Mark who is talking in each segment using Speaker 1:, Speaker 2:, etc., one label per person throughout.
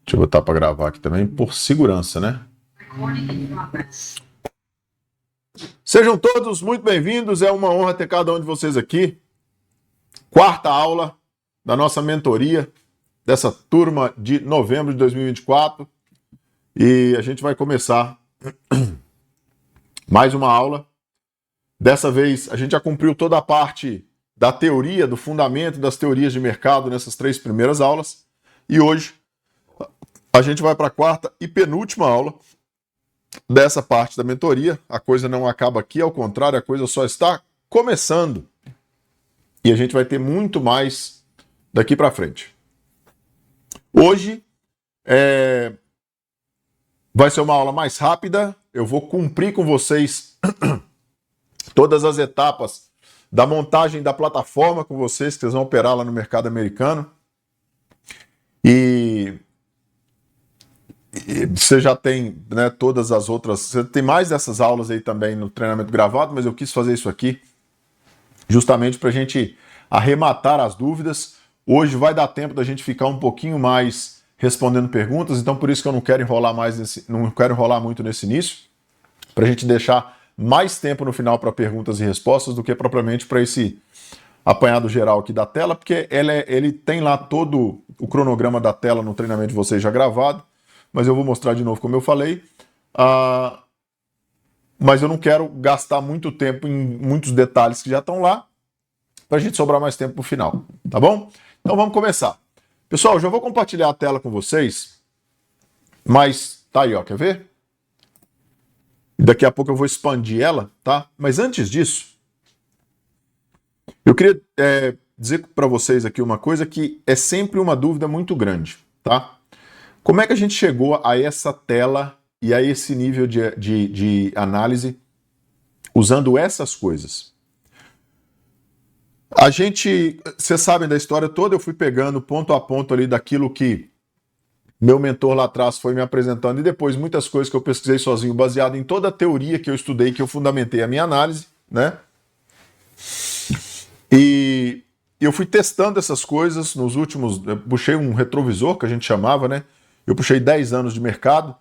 Speaker 1: Deixa eu botar para gravar aqui também, por segurança, né? Sejam todos muito bem-vindos, é uma honra ter cada um de vocês aqui. Quarta aula da nossa mentoria, dessa turma de novembro de 2024. E a gente vai começar mais uma aula. Dessa vez, a gente já cumpriu toda a parte da teoria, do fundamento das teorias de mercado nessas 3 primeiras aulas. E hoje, a gente vai para a quarta e penúltima aula dessa parte da mentoria. A coisa não acaba aqui, ao contrário, a coisa só está começando. E a gente vai ter muito mais daqui para frente. Hoje vai ser uma aula mais rápida. Eu vou cumprir com vocês todas as etapas da montagem da plataforma com vocês, que vocês vão operar lá no mercado americano. E você já tem, né, todas as outras. Você tem mais dessas aulas aí também no treinamento gravado, mas eu quis fazer isso aqui justamente para a gente arrematar as dúvidas. Hoje vai dar tempo da gente ficar um pouquinho mais respondendo perguntas, então por isso que eu não quero enrolar muito nesse início, para a gente deixar mais tempo no final para perguntas e respostas do que propriamente para esse apanhado geral aqui da tela, porque ele tem lá todo o cronograma da tela no treinamento de vocês já gravado, mas eu vou mostrar de novo como eu falei. Mas eu não quero gastar muito tempo em muitos detalhes que já estão lá, para a gente sobrar mais tempo para o final, tá bom? Então vamos começar. Pessoal, já vou compartilhar a tela com vocês, mas tá aí, ó, quer ver? Daqui a pouco eu vou expandir ela, tá? Mas antes disso, eu queria dizer para vocês aqui uma coisa que é sempre uma dúvida muito grande, tá? Como é que a gente chegou a essa tela e a esse nível de análise usando essas coisas? Vocês sabem da história toda, eu fui pegando ponto a ponto ali daquilo que meu mentor lá atrás foi me apresentando e depois muitas coisas que eu pesquisei sozinho, baseado em toda a teoria que eu estudei, que eu fundamentei a minha análise, né? E eu fui testando essas coisas nos últimos... Eu puxei um retrovisor, que a gente chamava, né? Eu puxei 10 anos de mercado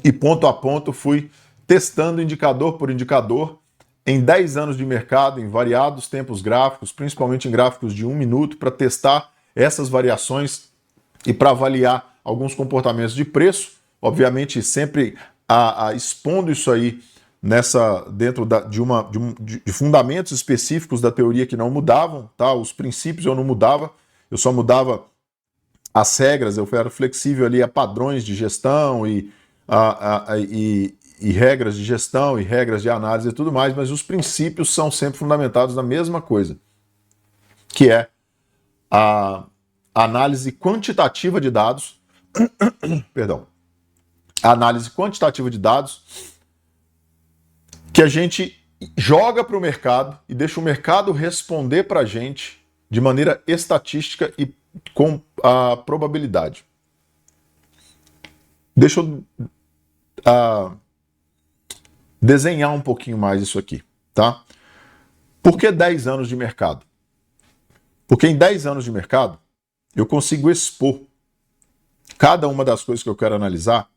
Speaker 1: e ponto a ponto fui testando indicador por indicador em 10 anos de mercado, em variados tempos gráficos, principalmente em gráficos de 1 minuto, para testar essas variações e para avaliar alguns comportamentos de preço, obviamente sempre expondo isso aí dentro de fundamentos específicos da teoria que não mudavam, tá? Os princípios eu não mudava, eu só mudava as regras, eu era flexível ali a padrões de gestão e regras de gestão e regras de análise e tudo mais, mas os princípios são sempre fundamentados na mesma coisa, que é a análise quantitativa de dados, perdão, a análise quantitativa de dados que a gente joga para o mercado e deixa o mercado responder para a gente de maneira estatística e com a probabilidade. Deixa eu desenhar um pouquinho mais isso aqui, tá? Por que 10 anos de mercado? Porque em 10 anos de mercado eu consigo expor cada uma das coisas que eu quero analisar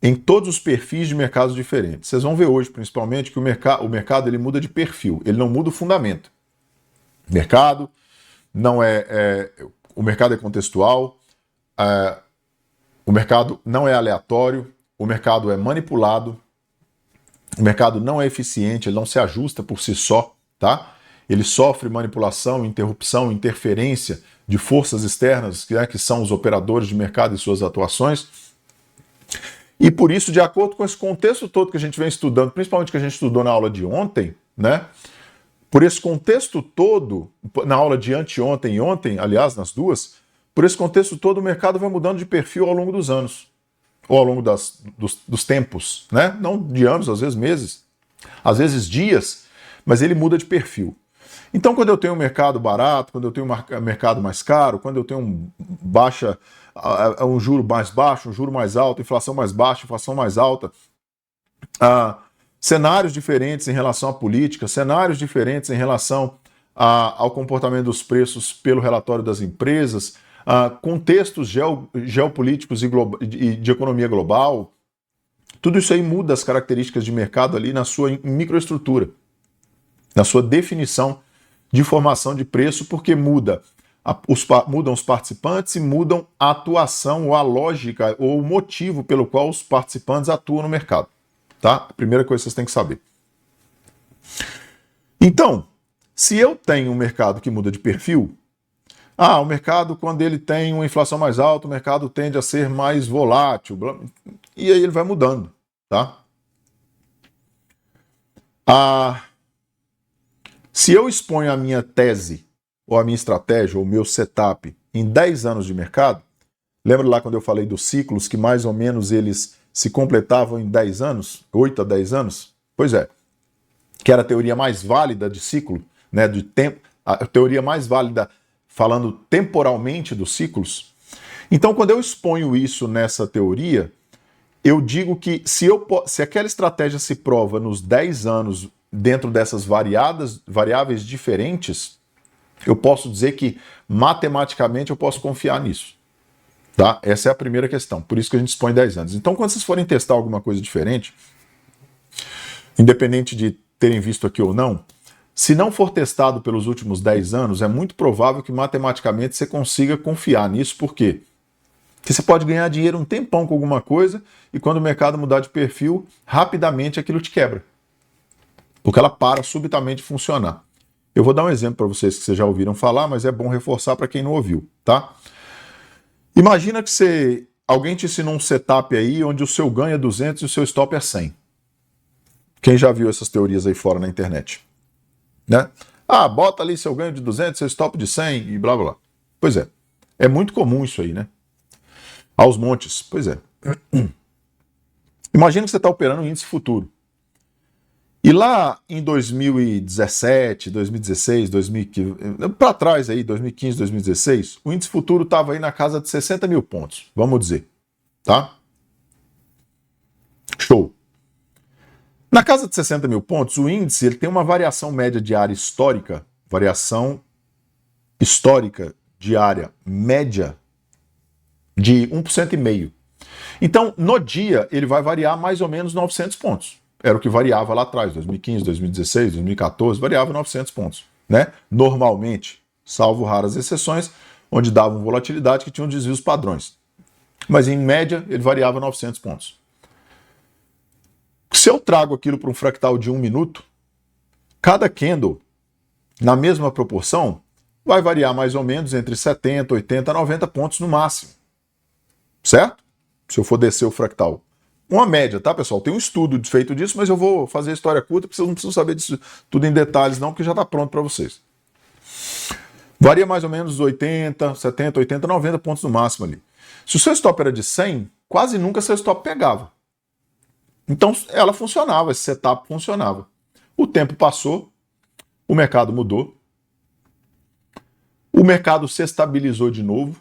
Speaker 1: em todos os perfis de mercados diferentes. Vocês vão ver hoje, principalmente, que o mercado ele muda de perfil, ele não muda o fundamento. O mercado o mercado é contextual, o mercado não é aleatório, o mercado é manipulado, o mercado não é eficiente, ele não se ajusta por si só, tá? Ele sofre manipulação, interrupção, interferência de forças externas, que são os operadores de mercado e suas atuações. E por isso, de acordo com esse contexto todo que a gente vem estudando, principalmente que a gente estudou na aula de ontem, né? Por esse contexto todo, na aula de anteontem e ontem, aliás, nas duas, por esse contexto todo o mercado vai mudando de perfil ao longo dos anos, ou ao longo dos tempos, né? Não de anos, às vezes meses, às vezes dias, mas ele muda de perfil. Então, quando eu tenho um mercado barato, quando eu tenho um mercado mais caro, quando eu tenho um juro mais baixo, um juro mais alto, inflação mais baixa, inflação mais alta, cenários diferentes em relação à política, cenários diferentes em relação ao comportamento dos preços pelo relatório das empresas, contextos geopolíticos e de economia global. Tudo isso aí muda as características de mercado ali na sua microestrutura, na sua definição de formação de preço, porque mudam os participantes e mudam a atuação ou a lógica ou o motivo pelo qual os participantes atuam no mercado. Tá? A primeira coisa que vocês têm que saber. Então, se eu tenho um mercado que muda de perfil, o mercado, quando ele tem uma inflação mais alta, o mercado tende a ser mais volátil, e aí ele vai mudando, tá? Se eu exponho a minha tese, ou a minha estratégia, ou o meu setup em 10 anos de mercado, lembra lá quando eu falei dos ciclos, que mais ou menos eles se completavam em 10 anos, 8 a 10 anos? Pois é, que era a teoria mais válida de ciclo, né, de tempo, a teoria mais válida falando temporalmente dos ciclos. Então, quando eu exponho isso nessa teoria, eu digo que se aquela estratégia se prova nos 10 anos dentro dessas variáveis diferentes, eu posso dizer que matematicamente eu posso confiar nisso. Tá? Essa é a primeira questão, por isso que a gente expõe 10 anos. Então, quando vocês forem testar alguma coisa diferente, independente de terem visto aqui ou não, se não for testado pelos últimos 10 anos, é muito provável que matematicamente você consiga confiar nisso. Por quê? Porque você pode ganhar dinheiro um tempão com alguma coisa e quando o mercado mudar de perfil, rapidamente aquilo te quebra. Porque ela para subitamente de funcionar. Eu vou dar um exemplo para vocês que vocês já ouviram falar, mas é bom reforçar para quem não ouviu, tá? Imagina que alguém te ensinou um setup aí onde o seu ganho é 200 e o seu stop é 100. Quem já viu essas teorias aí fora na internet? Né? Bota ali seu ganho de 200, seu stop de 100 e blá blá blá. Pois é, é muito comum isso aí, né? Aos montes, pois é. Imagina que você está operando um índice futuro. E lá em 2017, 2016, 2015, para trás aí, 2015, 2016, o índice futuro estava aí na casa de 60 mil pontos, vamos dizer, tá? Show. Na casa de 60 mil pontos, o índice ele tem uma variação média diária histórica, diária média de 1,5%. Então, no dia, ele vai variar mais ou menos 900 pontos. Era o que variava lá atrás, 2015, 2016, 2014, variava 900 pontos, né? Normalmente, salvo raras exceções, onde davam volatilidade que tinham desvios padrões. Mas, em média, ele variava 900 pontos. Se eu trago aquilo para um fractal de 1 minuto, cada candle, na mesma proporção, vai variar mais ou menos entre 70, 80, 90 pontos no máximo. Certo? Se eu for descer o fractal. Uma média, tá, pessoal? Tem um estudo feito disso, mas eu vou fazer a história curta, porque vocês não precisam saber disso tudo em detalhes, não, porque já está pronto para vocês. Varia mais ou menos 80, 70, 80, 90 pontos no máximo ali. Se o seu stop era de 100, quase nunca seu stop pegava. Então, ela funcionava, esse setup funcionava. O tempo passou, o mercado mudou, o mercado se estabilizou de novo,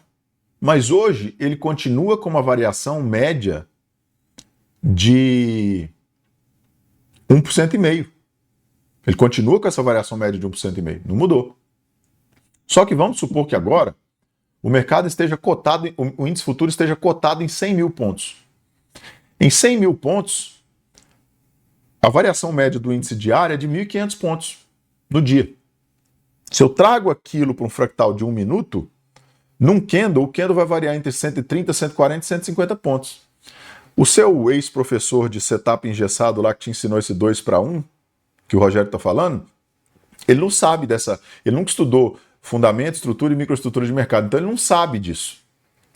Speaker 1: mas hoje ele continua com uma variação média de 1,5%. Ele continua com essa variação média de 1,5%, não mudou. Só que vamos supor que agora o mercado esteja cotado, o índice futuro esteja cotado em 100 mil pontos. Em 100 mil pontos, a variação média do índice diário é de 1.500 pontos no dia. Se eu trago aquilo para um fractal de 1 minuto, num candle, o candle vai variar entre 130, 140 e 150 pontos. O seu ex-professor de setup engessado lá que te ensinou esse 2-para-1, que o Rogério está falando, ele não sabe ele nunca estudou fundamento, estrutura e microestrutura de mercado, então ele não sabe disso.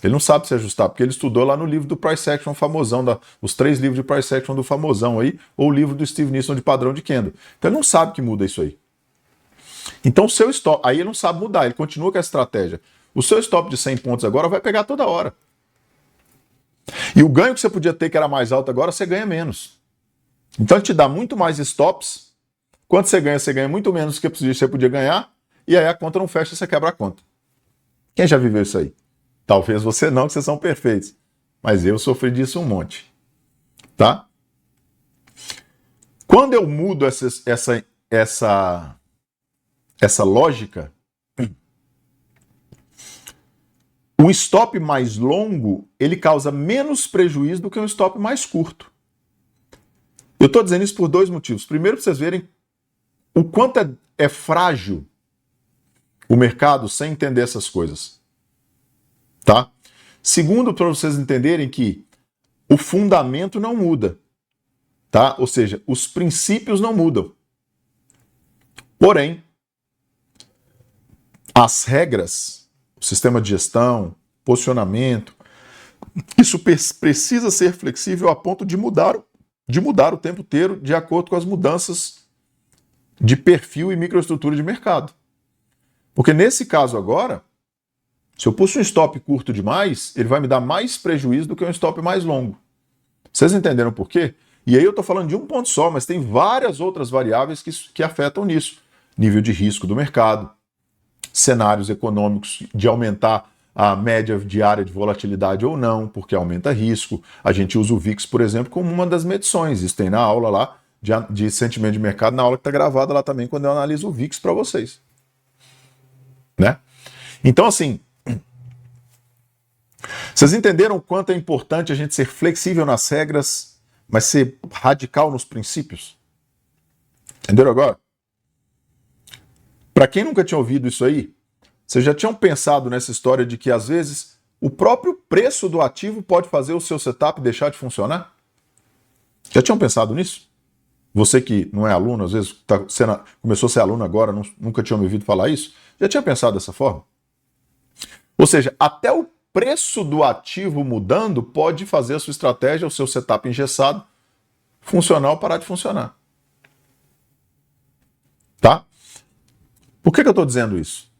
Speaker 1: Ele não sabe se ajustar, porque ele estudou lá no livro do Price Action famosão, os 3 livros de Price Action do famosão aí, ou o livro do Steve Nielsen de padrão de candle. Então ele não sabe que muda isso aí. Então o seu stop, aí ele não sabe mudar, ele continua com a estratégia. O seu stop de 100 pontos agora vai pegar toda hora. E o ganho que você podia ter, que era mais alto agora, você ganha menos. Então ele te dá muito mais stops. Quanto você ganha muito menos do que você podia ganhar, e aí a conta não fecha, você quebra a conta. Quem já viveu isso aí? Talvez você não, que vocês são perfeitos. Mas eu sofri disso um monte. Tá? Quando eu mudo essa lógica, O stop mais longo, ele causa menos prejuízo do que um stop mais curto. Eu estou dizendo isso por dois motivos. Primeiro, para vocês verem o quanto é frágil o mercado sem entender essas coisas. Tá? Segundo, para vocês entenderem que o fundamento não muda. Tá? Ou seja, os princípios não mudam. Porém, as regras, o sistema de gestão, posicionamento, isso precisa ser flexível a ponto de mudar o tempo inteiro de acordo com as mudanças de perfil e microestrutura de mercado. Porque nesse caso agora, se eu puxo um stop curto demais, ele vai me dar mais prejuízo do que um stop mais longo. Vocês entenderam por quê? E aí eu estou falando de um ponto só, mas tem várias outras variáveis que afetam nisso. Nível de risco do mercado, cenários econômicos de aumentar a média diária de volatilidade ou não, porque aumenta risco. A gente usa o VIX, por exemplo, como uma das medições. Isso tem na aula lá de sentimento de mercado, na aula que está gravada lá também, quando eu analiso o VIX para vocês. Né? Então, assim, vocês entenderam o quanto é importante a gente ser flexível nas regras, mas ser radical nos princípios? Entenderam agora? Para quem nunca tinha ouvido isso aí, vocês já tinham pensado nessa história de que, às vezes, o próprio preço do ativo pode fazer o seu setup deixar de funcionar? Já tinham pensado nisso? Você que não é aluno, às vezes começou a ser aluno agora, nunca tinha me ouvido falar isso, já tinha pensado dessa forma? Ou seja, até o preço do ativo mudando pode fazer a sua estratégia, o seu setup engessado, funcionar ou parar de funcionar. Tá? Por que eu estou dizendo isso?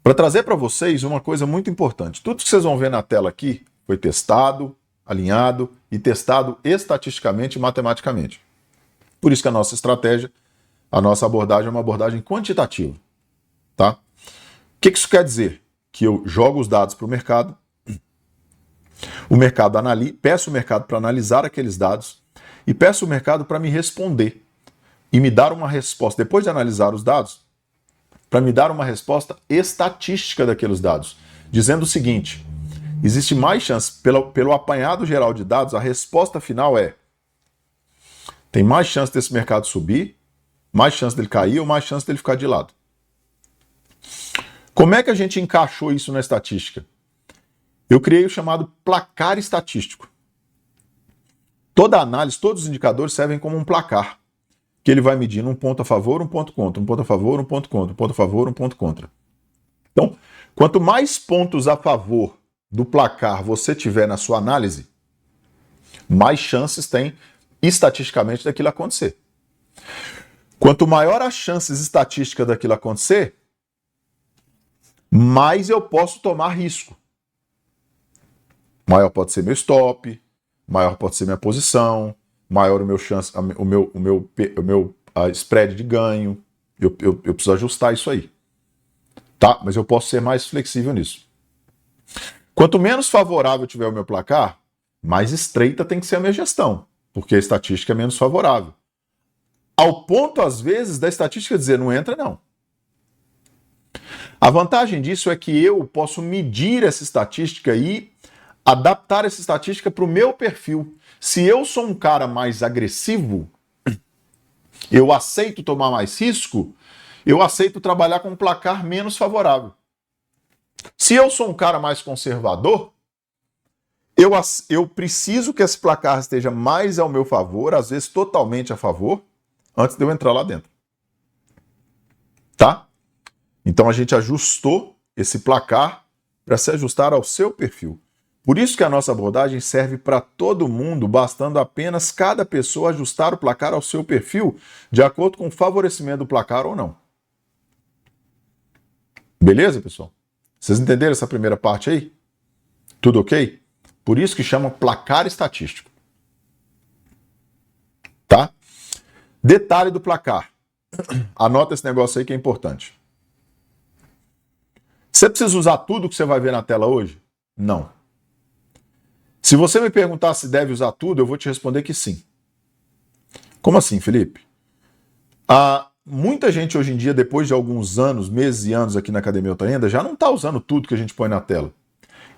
Speaker 1: Para trazer para vocês uma coisa muito importante. Tudo que vocês vão ver na tela aqui foi testado, alinhado e testado estatisticamente e matematicamente. Por isso que a nossa estratégia, a nossa abordagem é uma abordagem quantitativa. Tá? O que isso quer dizer? Que eu jogo os dados para o mercado peço o mercado para analisar aqueles dados e peço o mercado para me responder e me dar uma resposta, depois de analisar os dados, para me dar uma resposta estatística daqueles dados, dizendo o seguinte: existe mais chance, pelo apanhado geral de dados, a resposta final tem mais chance desse mercado subir, mais chance dele cair ou mais chance dele ficar de lado. Como é que a gente encaixou isso na estatística? Eu criei o chamado placar estatístico. Toda análise, todos os indicadores servem como um placar, que ele vai medindo um ponto a favor, um ponto contra, um ponto a favor, um ponto contra, um ponto a favor, um ponto contra. Então, quanto mais pontos a favor do placar você tiver na sua análise, mais chances tem estatisticamente daquilo acontecer. Quanto maior as chances estatísticas daquilo acontecer, mais eu posso tomar risco. Maior pode ser meu stop, maior pode ser minha posição, maior o meu chance, o meu spread de ganho. Eu preciso ajustar isso aí. Tá? Mas eu posso ser mais flexível nisso. Quanto menos favorável tiver o meu placar, mais estreita tem que ser a minha gestão, porque a estatística é menos favorável. Ao ponto, às vezes, da estatística dizer não entra, não. A vantagem disso é que eu posso medir essa estatística e adaptar essa estatística para o meu perfil. Se eu sou um cara mais agressivo, eu aceito tomar mais risco, eu aceito trabalhar com um placar menos favorável. Se eu sou um cara mais conservador, eu preciso que esse placar esteja mais ao meu favor, às vezes totalmente a favor, antes de eu entrar lá dentro. Tá? Então a gente ajustou esse placar para se ajustar ao seu perfil. Por isso que a nossa abordagem serve para todo mundo, bastando apenas cada pessoa ajustar o placar ao seu perfil, de acordo com o favorecimento do placar ou não. Beleza, pessoal? Vocês entenderam essa primeira parte aí? Tudo ok? Por isso que chama placar estatístico. Tá? Detalhe do placar. Anota esse negócio aí que é importante. Você precisa usar tudo que você vai ver na tela hoje? Não. Se você me perguntar se deve usar tudo, eu vou te responder que sim. Como assim, Felipe? Muita gente hoje em dia, depois de alguns anos, meses e anos aqui na Academia Alta Renda, já não está usando tudo que a gente põe na tela.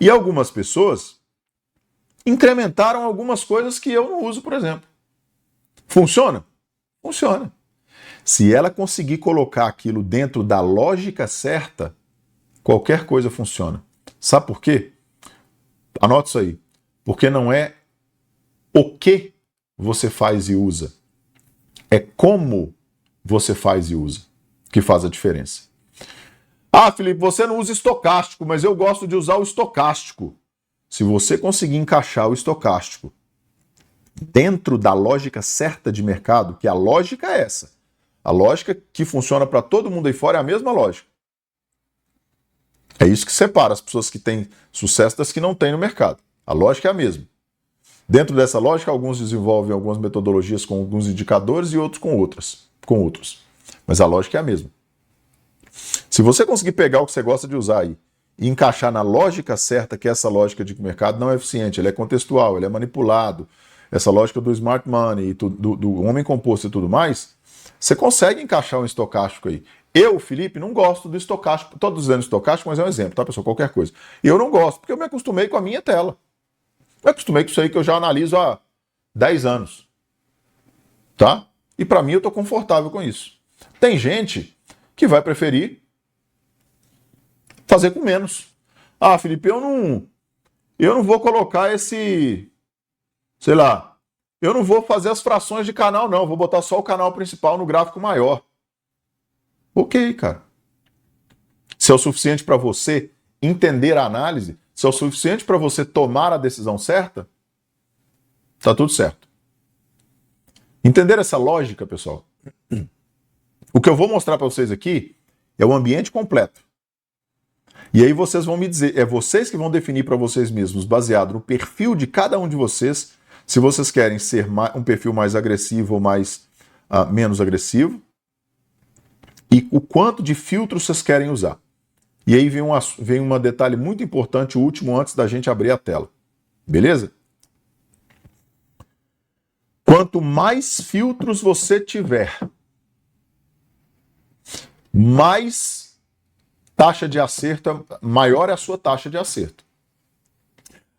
Speaker 1: E algumas pessoas incrementaram algumas coisas que eu não uso, por exemplo. Funciona? Funciona. Se ela conseguir colocar aquilo dentro da lógica certa, qualquer coisa funciona. Sabe por quê? Anota isso aí. Porque não é o que você faz e usa, é como você faz e usa que faz a diferença. Ah, Felipe, você não usa estocástico, mas eu gosto de usar o estocástico. Se você conseguir encaixar o estocástico dentro da lógica certa de mercado, que a lógica é essa, a lógica que funciona para todo mundo aí fora é a mesma lógica. É isso que separa as pessoas que têm sucesso das que não têm no mercado. A lógica é a mesma. Dentro dessa lógica, alguns desenvolvem algumas metodologias com alguns indicadores e outros com outros. Mas a lógica é a mesma. Se você conseguir pegar o que você gosta de usar aí e encaixar na lógica certa, que é essa lógica de que o mercado não é eficiente, ele é contextual, ele é manipulado, essa lógica do smart money, do homem composto e tudo mais, você consegue encaixar um estocástico aí. Eu, Felipe, não gosto do estocástico. Estou dizendo estocástico, mas é um exemplo, tá, pessoal? Qualquer coisa. Eu não gosto, porque eu me acostumei com a minha tela. Eu acostumei com isso aí que eu já analiso há 10 anos. Tá? E para mim eu estou confortável com isso. Tem gente que vai preferir fazer com menos. Ah, Felipe, eu não vou colocar esse, sei lá, eu não vou fazer as frações de canal não, vou botar só o canal principal no gráfico maior. Ok, cara. Se é o suficiente para você entender a análise, se é o suficiente para você tomar a decisão certa, tá tudo certo. Entender essa lógica, pessoal? O que eu vou mostrar para vocês aqui é o ambiente completo. E aí vocês vão me dizer, é vocês que vão definir para vocês mesmos, baseado no perfil de cada um de vocês, se vocês querem ser um perfil mais agressivo ou menos agressivo, e o quanto de filtro vocês querem usar. E aí vem um detalhe muito importante, o último, antes da gente abrir a tela. Beleza? Quanto mais filtros você tiver, mais taxa de acerto, maior é a sua taxa de acerto.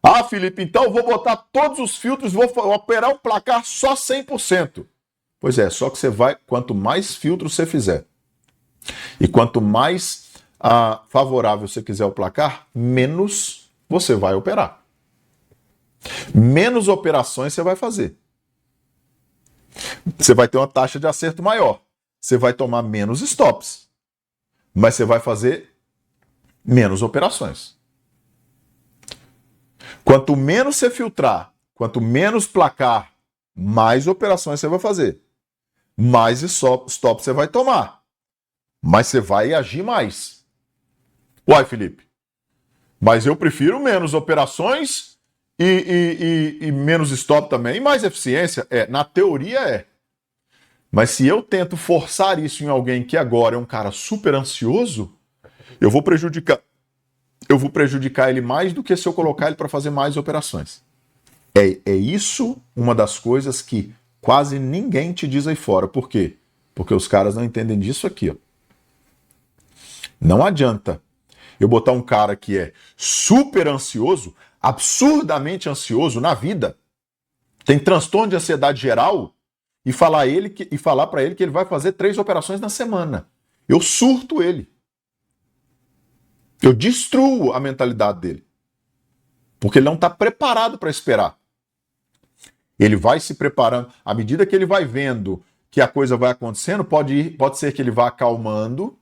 Speaker 1: Ah, Felipe, então eu vou botar todos os filtros, vou operar o placar só 100%. Pois é, só que quanto mais filtros você fizer, e quanto mais favorável você quiser o placar, menos você vai operar. Menos operações você vai fazer. Você vai ter uma taxa de acerto maior. Você vai tomar menos stops. Mas você vai fazer menos operações. Quanto menos você filtrar, quanto menos placar, mais operações você vai fazer. Mais stops você vai tomar. Mas você vai agir mais. Uai, Felipe, mas eu prefiro menos operações e menos stop também. E mais eficiência? Na teoria é. Mas se eu tento forçar isso em alguém que agora é um cara super ansioso, eu vou prejudicar ele mais do que se eu colocar ele para fazer mais operações. É isso uma das coisas que quase ninguém te diz aí fora. Por quê? Porque os caras não entendem disso aqui, ó. Não adianta eu botar um cara que é super ansioso, absurdamente ansioso na vida, tem transtorno de ansiedade geral, e falar para ele que ele vai fazer 3 operações na semana. Eu surto ele. Eu destruo a mentalidade dele. Porque ele não está preparado para esperar. Ele vai se preparando. À medida que ele vai vendo que a coisa vai acontecendo, pode ser que ele vá acalmando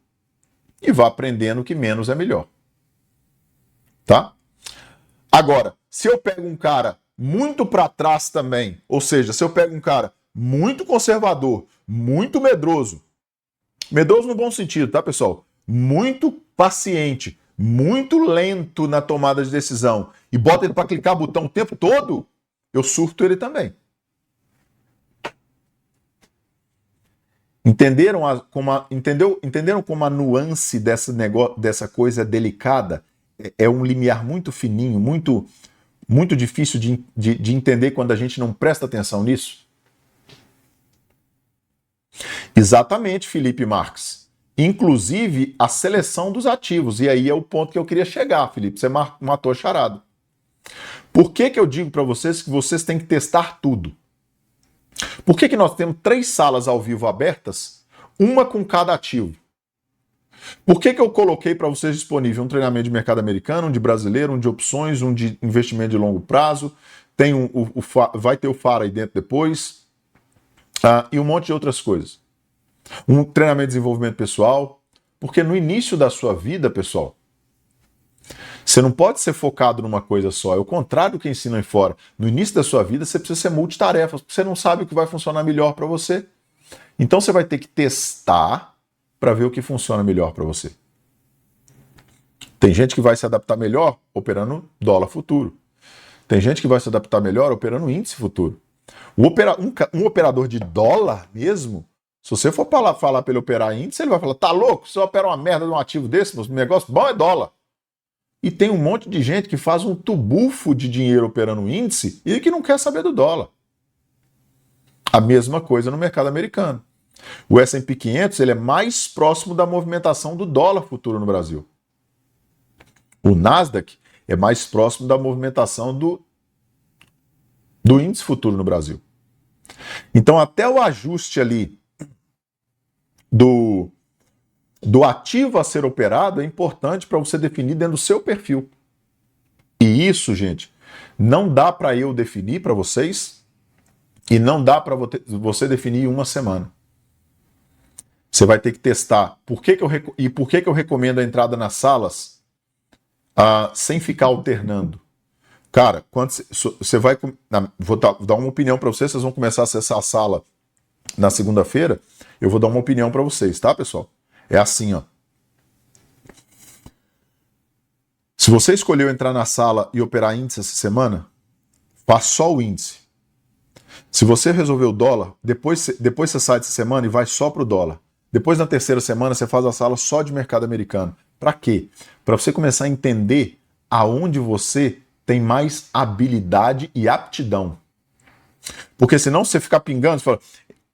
Speaker 1: e vá aprendendo que menos é melhor. Tá? Agora, se eu pego um cara muito para trás também, ou seja, se eu pego um cara muito conservador, muito medroso no bom sentido, tá, pessoal? Muito paciente, muito lento na tomada de decisão e bota ele para clicar botão o tempo todo, eu surto ele também. Entenderam como a nuance dessa coisa delicada é um limiar muito fininho, muito difícil de entender quando a gente não presta atenção nisso? Exatamente, Felipe Marques. inclusive a seleção dos ativos. E aí é o ponto que eu queria chegar, Felipe. Você matou a charada. Por que eu digo para vocês que vocês têm que testar tudo? Por que nós temos 3 salas ao vivo abertas, uma com cada ativo? Por que eu coloquei para vocês disponível um treinamento de mercado americano, um de brasileiro, um de opções, um de investimento de longo prazo, tem vai ter o FAR aí dentro depois, e um monte de outras coisas. Um treinamento de desenvolvimento pessoal, porque no início da sua vida, pessoal, você não pode ser focado numa coisa só, é o contrário do que ensinam aí fora. No início da sua vida, você precisa ser multitarefas, porque você não sabe o que vai funcionar melhor para você. Então você vai ter que testar para ver o que funciona melhor para você. Tem gente que vai se adaptar melhor operando dólar futuro. Tem gente que vai se adaptar melhor operando índice futuro. Um operador de dólar mesmo, se você for falar para ele operar índice, ele vai falar, tá louco? Você opera uma merda de um ativo desse, o negócio bom é dólar. E tem um monte de gente que faz um tubufo de dinheiro operando índice e que não quer saber do dólar. A mesma coisa no mercado americano. O S&P 500 ele é mais próximo da movimentação do dólar futuro no Brasil. O Nasdaq é mais próximo da movimentação do índice futuro no Brasil. Então, até o ajuste ali do ativo a ser operado é importante para você definir dentro do seu perfil. E isso, gente, não dá para eu definir para vocês e não dá para você definir em uma semana. Você vai ter que testar. Por que eu recomendo a entrada nas salas sem ficar alternando? Cara, quando você vai... Vou dar uma opinião para vocês vão começar a acessar a sala na segunda-feira, eu vou dar uma opinião para vocês, tá, pessoal? É assim, ó. Se você escolheu entrar na sala e operar índice essa semana, faz só o índice. Se você resolveu o dólar, depois você sai dessa semana e vai só para o dólar. Depois, na terceira semana, você faz a sala só de mercado americano. Para quê? Para você começar a entender aonde você tem mais habilidade e aptidão. Porque senão você ficar pingando, você fala...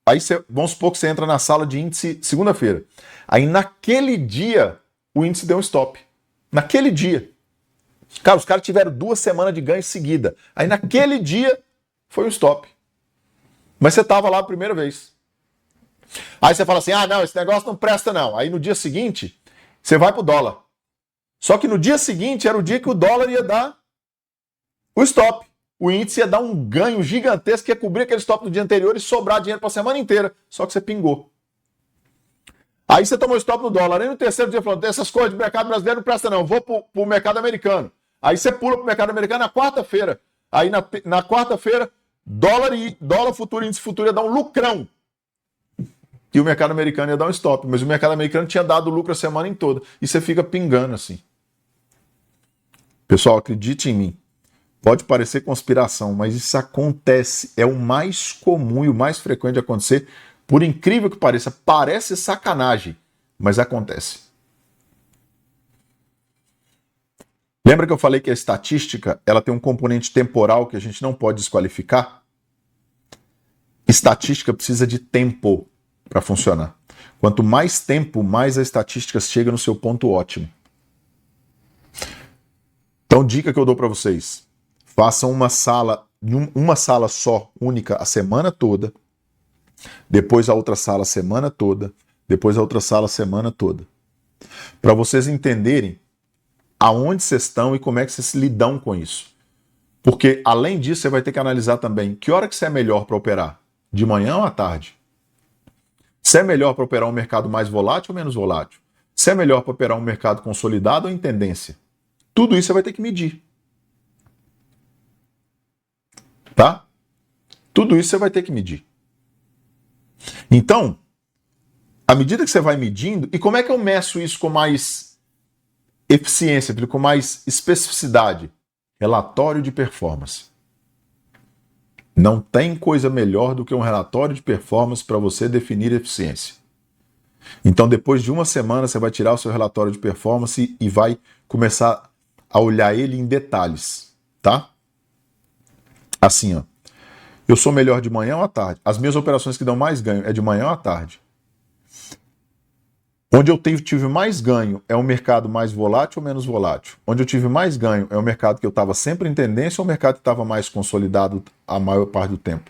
Speaker 1: Aí vamos supor que você entra na sala de índice segunda-feira. Aí naquele dia, o índice deu um stop. Naquele dia. Cara, os caras tiveram 2 semanas de ganho seguida. Aí naquele dia, foi um stop. Mas você estava lá a primeira vez. Aí você fala assim, não, esse negócio não presta não. Aí no dia seguinte, você vai pro dólar. Só que no dia seguinte era o dia que o dólar ia dar o stop. O índice ia dar um ganho gigantesco que ia cobrir aquele stop do dia anterior e sobrar dinheiro para a semana inteira. Só que você pingou. Aí você tomou stop no dólar. Aí no terceiro dia falando, essas coisas de mercado brasileiro não presta não, vou pro mercado americano. Aí você pula pro mercado americano na quarta-feira. Aí na quarta-feira, dólar futuro e índice futuro ia dar um lucrão. E o mercado americano ia dar um stop. Mas o mercado americano tinha dado lucro a semana em toda. E você fica pingando assim. Pessoal, acredite em mim. Pode parecer conspiração, mas isso acontece. É o mais comum e o mais frequente de acontecer. Por incrível que pareça, parece sacanagem, mas acontece. Lembra que eu falei que a estatística ela tem um componente temporal que a gente não pode desqualificar? Estatística precisa de tempo para funcionar. Quanto mais tempo, mais a estatística chega no seu ponto ótimo. Então, dica que eu dou para vocês. Façam uma sala só, única, a semana toda. Depois a outra sala a semana toda. Depois a outra sala a semana toda. Para vocês entenderem aonde vocês estão e como é que vocês lidam com isso. Porque, além disso, você vai ter que analisar também que hora que você é melhor para operar. De manhã ou à tarde? Se é melhor para operar um mercado mais volátil ou menos volátil? Se é melhor para operar um mercado consolidado ou em tendência? Tudo isso você vai ter que medir. Tá? Tudo isso você vai ter que medir. Então, à medida que você vai medindo, e como é que eu meço isso com mais eficiência, com mais especificidade? Relatório de performance. Não tem coisa melhor do que um relatório de performance para você definir eficiência. Então, depois de uma semana, você vai tirar o seu relatório de performance e vai começar a olhar ele em detalhes, tá? Assim, ó. Eu sou melhor de manhã ou à tarde? As minhas operações que dão mais ganho é de manhã ou à tarde? Onde eu tive mais ganho é um mercado mais volátil ou menos volátil? Onde eu tive mais ganho é um mercado que eu estava sempre em tendência ou um mercado que estava mais consolidado a maior parte do tempo?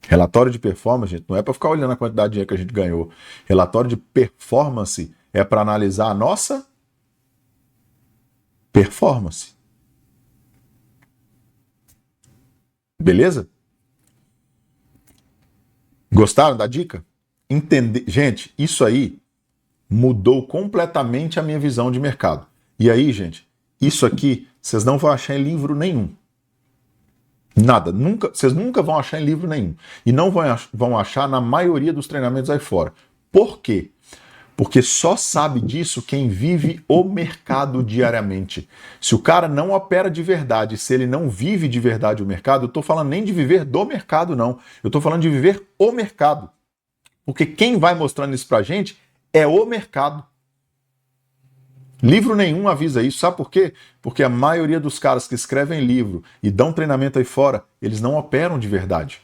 Speaker 1: Relatório de performance, gente, não é para ficar olhando a quantidade de dinheiro que a gente ganhou. Relatório de performance é para analisar a nossa performance. Beleza? Gostaram da dica? Entender, gente, isso aí mudou completamente a minha visão de mercado. E aí, gente, isso aqui vocês não vão achar em livro nenhum. Nada, nunca, vocês nunca vão achar em livro nenhum. E não vão achar na maioria dos treinamentos aí fora. Por quê? Porque só sabe disso quem vive o mercado diariamente. Se o cara não opera de verdade, se ele não vive de verdade o mercado, eu estou falando nem de viver do mercado, não. Eu estou falando de viver o mercado. Porque quem vai mostrando isso pra gente é o mercado. Livro nenhum avisa isso. Sabe por quê? Porque a maioria dos caras que escrevem livro e dão treinamento aí fora, eles não operam de verdade.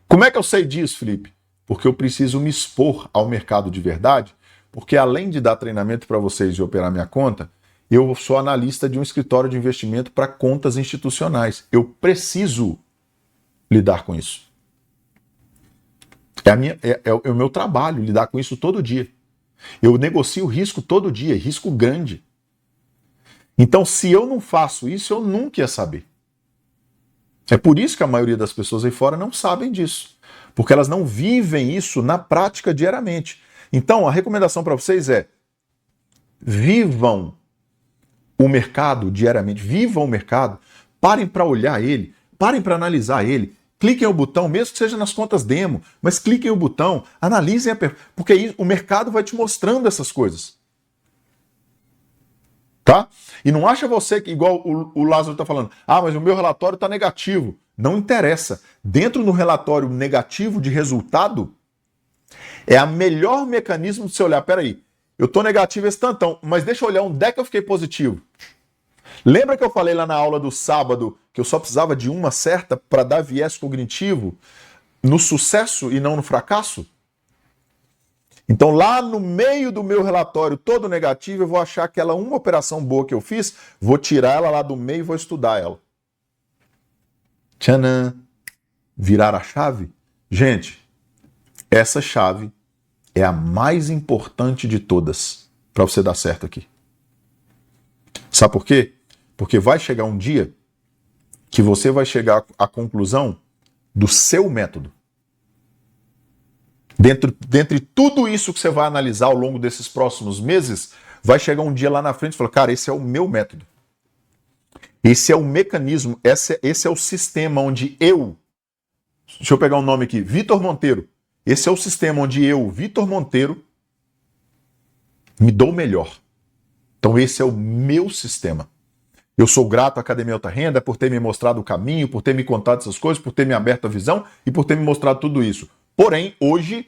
Speaker 1: Como é que eu sei disso, Felipe? Porque eu preciso me expor ao mercado de verdade, porque além de dar treinamento para vocês e operar minha conta, eu sou analista de um escritório de investimento para contas institucionais. Eu preciso lidar com isso. É o meu trabalho lidar com isso todo dia. Eu negocio risco todo dia, risco grande. Então, se eu não faço isso, eu nunca ia saber. É por isso que a maioria das pessoas aí fora não sabem disso. Porque elas não vivem isso na prática diariamente. Então, a recomendação para vocês é: vivam o mercado diariamente, vivam o mercado, parem para olhar ele, parem para analisar ele. Cliquem o botão, mesmo que seja nas contas demo, mas cliquem o botão, analisem, porque aí o mercado vai te mostrando essas coisas. Tá? E não acha você que, igual o Lázaro está falando, mas o meu relatório está negativo. Não interessa. Dentro do relatório negativo de resultado, é a melhor mecanismo de você olhar, peraí, eu estou negativo esse tantão, mas deixa eu olhar onde é que eu fiquei positivo. Lembra que eu falei lá na aula do sábado que eu só precisava de uma certa para dar viés cognitivo no sucesso e não no fracasso? Então lá no meio do meu relatório todo negativo, eu vou achar aquela uma operação boa que eu fiz, vou tirar ela lá do meio e vou estudar ela. Tchanã! Virar a chave? Gente, essa chave é a mais importante de todas para você dar certo aqui. Sabe por quê? Porque vai chegar um dia que você vai chegar à conclusão do seu método. Dentre tudo isso que você vai analisar ao longo desses próximos meses, vai chegar um dia lá na frente e falar, cara, esse é o meu método. Esse é o mecanismo, esse é o sistema onde deixa eu pegar um nome aqui, Vitor Monteiro. Esse é o sistema onde Vitor Monteiro, me dou melhor. Então esse é o meu sistema. Eu sou grato à Academia Alta Renda por ter me mostrado o caminho, por ter me contado essas coisas, por ter me aberto a visão e por ter me mostrado tudo isso. Porém, hoje,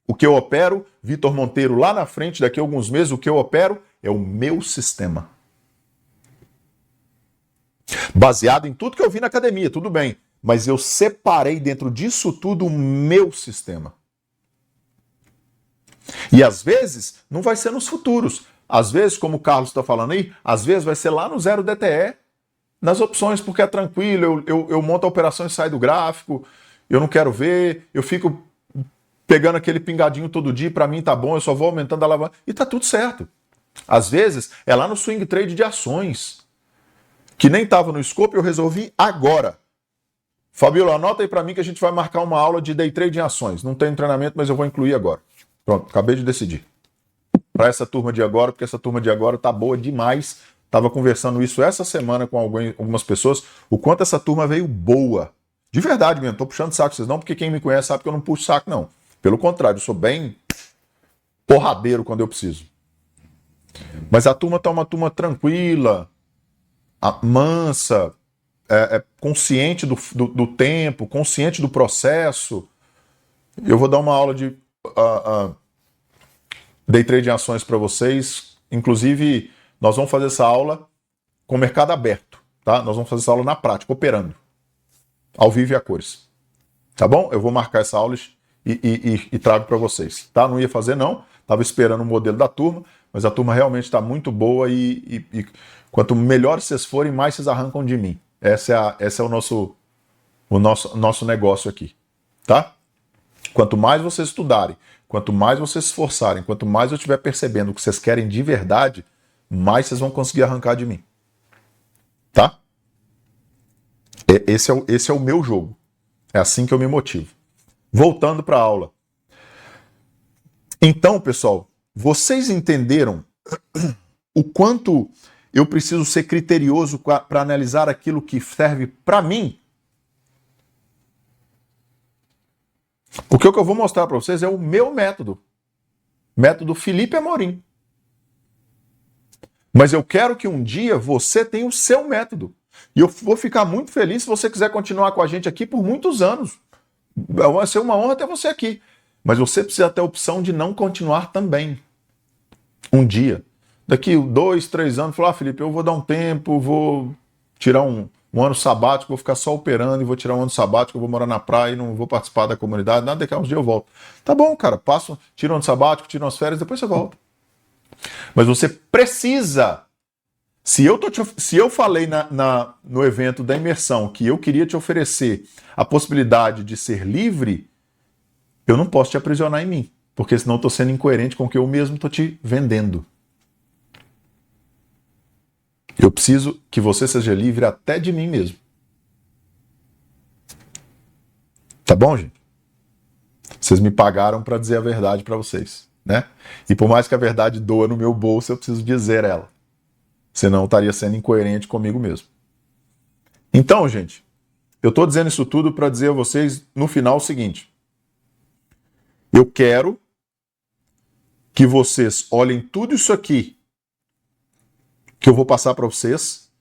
Speaker 1: o que eu opero, Vitor Monteiro, lá na frente, daqui a alguns meses, o que eu opero é o meu sistema. Baseado em tudo que eu vi na academia, tudo bem. Mas eu separei dentro disso tudo o meu sistema. E às vezes, não vai ser nos futuros. Às vezes, como o Carlos está falando aí, às vezes vai ser lá no 0 DTE, nas opções, porque é tranquilo, eu monto a operação e saio do gráfico, eu não quero ver, eu fico pegando aquele pingadinho todo dia, para mim tá bom, eu só vou aumentando a alavanca, e tá tudo certo. Às vezes, é lá no swing trade de ações, que nem estava no scope, eu resolvi agora. Fabiola, anota aí para mim que a gente vai marcar uma aula de day trade em ações. Não tem treinamento, mas eu vou incluir agora. Pronto, acabei de decidir. Para essa turma de agora, porque essa turma de agora tá boa demais. Tava conversando isso essa semana com algumas pessoas, o quanto essa turma veio boa. De verdade mesmo, tô puxando saco vocês não, porque quem me conhece sabe que eu não puxo saco não. Pelo contrário, eu sou bem porradeiro quando eu preciso. Mas a turma tá uma turma tranquila, mansa, consciente do tempo, consciente do processo. Eu vou dar uma aula de day trade em ações para vocês. Inclusive, nós vamos fazer essa aula com o mercado aberto, tá? Nós vamos fazer essa aula na prática, operando, ao vivo e a cores. Tá bom? Eu vou marcar essa aula e trago para vocês, tá? Não ia fazer não, estava esperando o modelo da turma, mas a turma realmente está muito boa e quanto melhores vocês forem, mais vocês arrancam de mim. Esse é o nosso negócio aqui, tá? Quanto mais vocês estudarem, quanto mais vocês se esforçarem, quanto mais eu estiver percebendo o que vocês querem de verdade, mais vocês vão conseguir arrancar de mim. Tá? Esse é o meu jogo. É assim que eu me motivo. Voltando para a aula. Então, pessoal, vocês entenderam o quanto eu preciso ser criterioso para analisar aquilo que serve para mim? Porque o que eu vou mostrar para vocês é o meu método. Método Felipe Amorim. Mas eu quero que um dia você tenha o seu método. E eu vou ficar muito feliz se você quiser continuar com a gente aqui por muitos anos. Vai ser uma honra ter você aqui. Mas você precisa ter a opção de não continuar também. Um dia. Daqui 2, 3 anos, falar, Felipe, eu vou dar um tempo, vou tirar um ano sabático, vou ficar só operando e vou tirar um ano sabático, eu vou morar na praia e não vou participar da comunidade, nada, daqui a uns dias eu volto. Tá bom, cara, tira um ano sabático, tira umas férias, depois você volta. Mas você precisa. Se eu falei no evento da imersão que eu queria te oferecer a possibilidade de ser livre, eu não posso te aprisionar em mim, porque senão eu estou sendo incoerente com o que eu mesmo estou te vendendo. Eu preciso que você seja livre até de mim mesmo. Tá bom, gente? Vocês me pagaram para dizer a verdade para vocês, né? E por mais que a verdade doa no meu bolso, eu preciso dizer ela. Senão eu estaria sendo incoerente comigo mesmo. Então, gente, eu estou dizendo isso tudo para dizer a vocês no final o seguinte. Eu quero que vocês olhem tudo isso aqui que eu vou passar para vocês,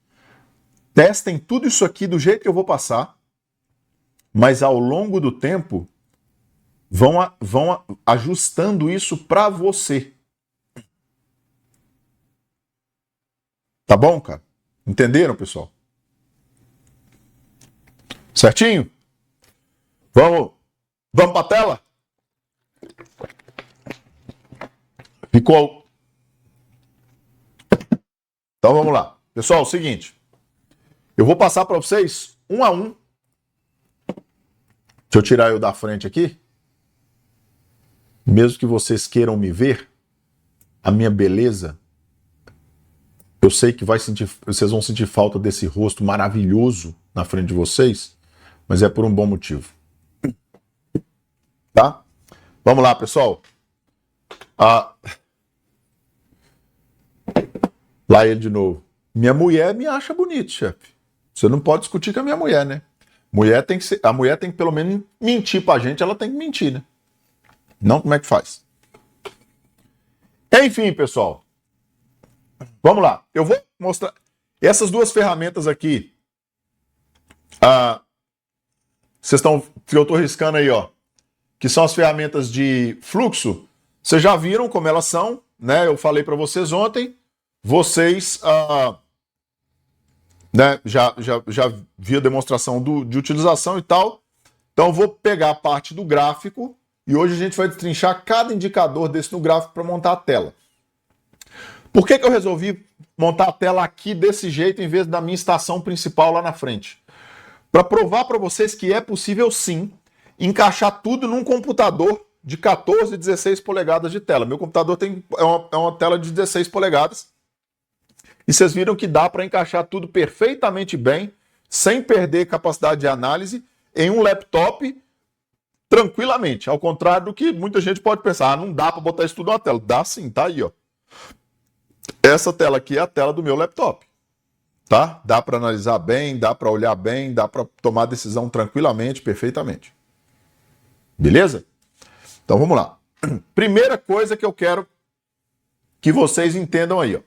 Speaker 1: testem tudo isso aqui do jeito que eu vou passar, mas ao longo do tempo vão ajustando isso para você. Tá bom, cara? Entenderam, pessoal? Certinho? Vamos para a tela? Ficou. Então vamos lá. Pessoal, é o seguinte. Eu vou passar para vocês um a um. Deixa eu tirar eu da frente aqui. Mesmo que vocês queiram me ver, a minha beleza, eu sei que vocês vão sentir falta desse rosto maravilhoso na frente de vocês, mas é por um bom motivo. Tá? Vamos lá, pessoal. Lá ele de novo. Minha mulher me acha bonito, chefe. Você não pode discutir com a minha mulher, né? A mulher tem que pelo menos mentir pra gente, ela tem que mentir, né? Não, como é que faz? Enfim, pessoal. Vamos lá. Eu vou mostrar essas duas ferramentas aqui. Que eu tô riscando aí, ó. Que são as ferramentas de fluxo. Vocês já viram como elas são, né? Eu falei para vocês ontem. Vocês né, já vi a demonstração de utilização e tal. Então eu vou pegar a parte do gráfico e hoje a gente vai destrinchar cada indicador desse no gráfico para montar a tela. Por que eu resolvi montar a tela aqui desse jeito em vez da minha estação principal lá na frente? Para provar para vocês que é possível sim encaixar tudo num computador de 14 e 16 polegadas de tela. Meu computador é uma tela de 16 polegadas. E vocês viram que dá para encaixar tudo perfeitamente bem, sem perder capacidade de análise, em um laptop tranquilamente. Ao contrário do que muita gente pode pensar, não dá para botar isso tudo na tela. Dá sim, tá aí, ó. Essa tela aqui é a tela do meu laptop. Tá? Dá para analisar bem, dá para olhar bem, dá para tomar decisão tranquilamente, perfeitamente. Beleza? Então vamos lá. Primeira coisa que eu quero que vocês entendam aí, ó.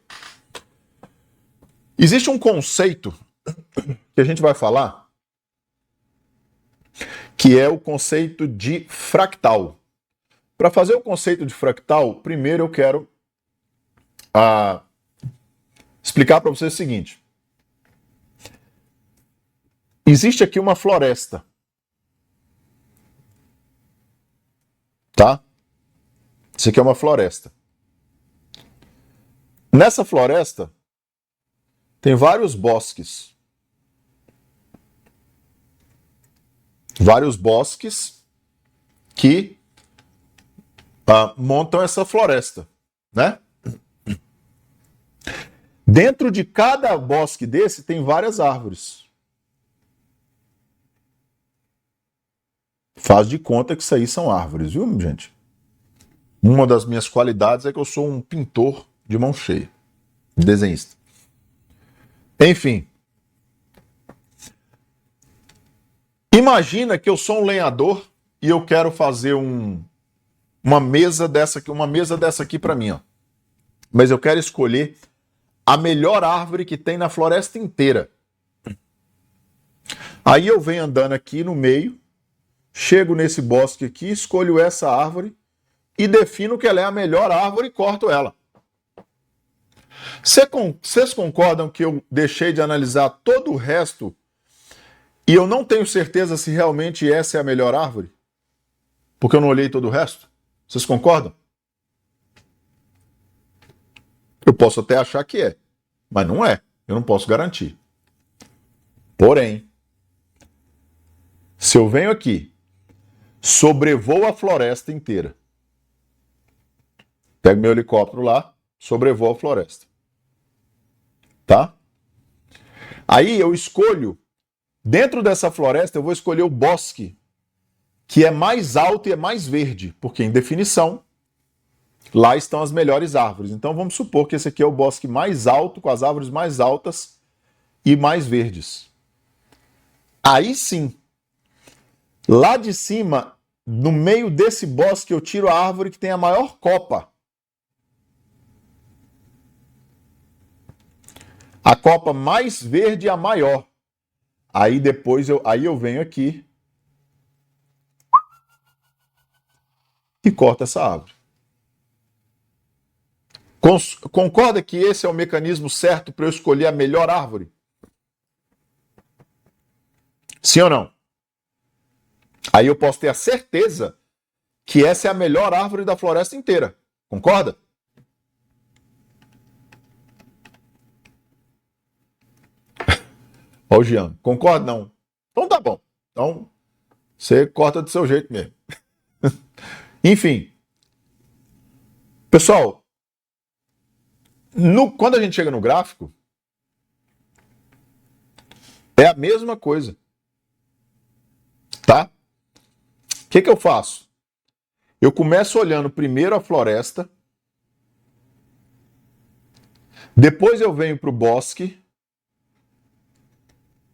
Speaker 1: Existe um conceito que a gente vai falar que é o conceito de fractal. Para fazer o conceito de fractal, primeiro eu quero explicar para vocês o seguinte. Existe aqui uma floresta. tá? Isso aqui é uma floresta. Nessa floresta tem vários bosques. Vários bosques que montam essa floresta, né? Dentro de cada bosque desse tem várias árvores. Faz de conta que isso aí são árvores, viu, gente? Uma das minhas qualidades é que eu sou um pintor de mão cheia, desenhista. Enfim. Imagina que eu sou um lenhador e eu quero fazer uma mesa dessa aqui para mim, ó. Mas eu quero escolher a melhor árvore que tem na floresta inteira. Aí eu venho andando aqui no meio, chego nesse bosque aqui, escolho essa árvore e defino que ela é a melhor árvore e corto ela. Vocês concordam que eu deixei de analisar todo o resto e eu não tenho certeza se realmente essa é a melhor árvore? Porque eu não olhei todo o resto? Vocês concordam? Eu posso até achar que é, mas não é. Eu não posso garantir. Porém, se eu venho aqui, sobrevoo a floresta inteira, pego meu helicóptero lá, sobrevoo a floresta. Tá? Aí eu escolho, dentro dessa floresta, eu vou escolher o bosque que é mais alto e é mais verde, porque em definição, lá estão as melhores árvores. Então vamos supor que esse aqui é o bosque mais alto, com as árvores mais altas e mais verdes. Aí sim, lá de cima, no meio desse bosque, eu tiro a árvore que tem a maior copa. A copa mais verde é a maior. Aí depois eu venho aqui e corto essa árvore. Concorda que esse é o mecanismo certo para eu escolher a melhor árvore? Sim ou não? Aí eu posso ter a certeza que essa é a melhor árvore da floresta inteira. Concorda? Ó, o Jean, concorda? Não. Então tá bom. Então você corta do seu jeito mesmo. Enfim. Pessoal, quando a gente chega no gráfico, é a mesma coisa. Tá? O que eu faço? Eu começo olhando primeiro a floresta, depois eu venho para o bosque,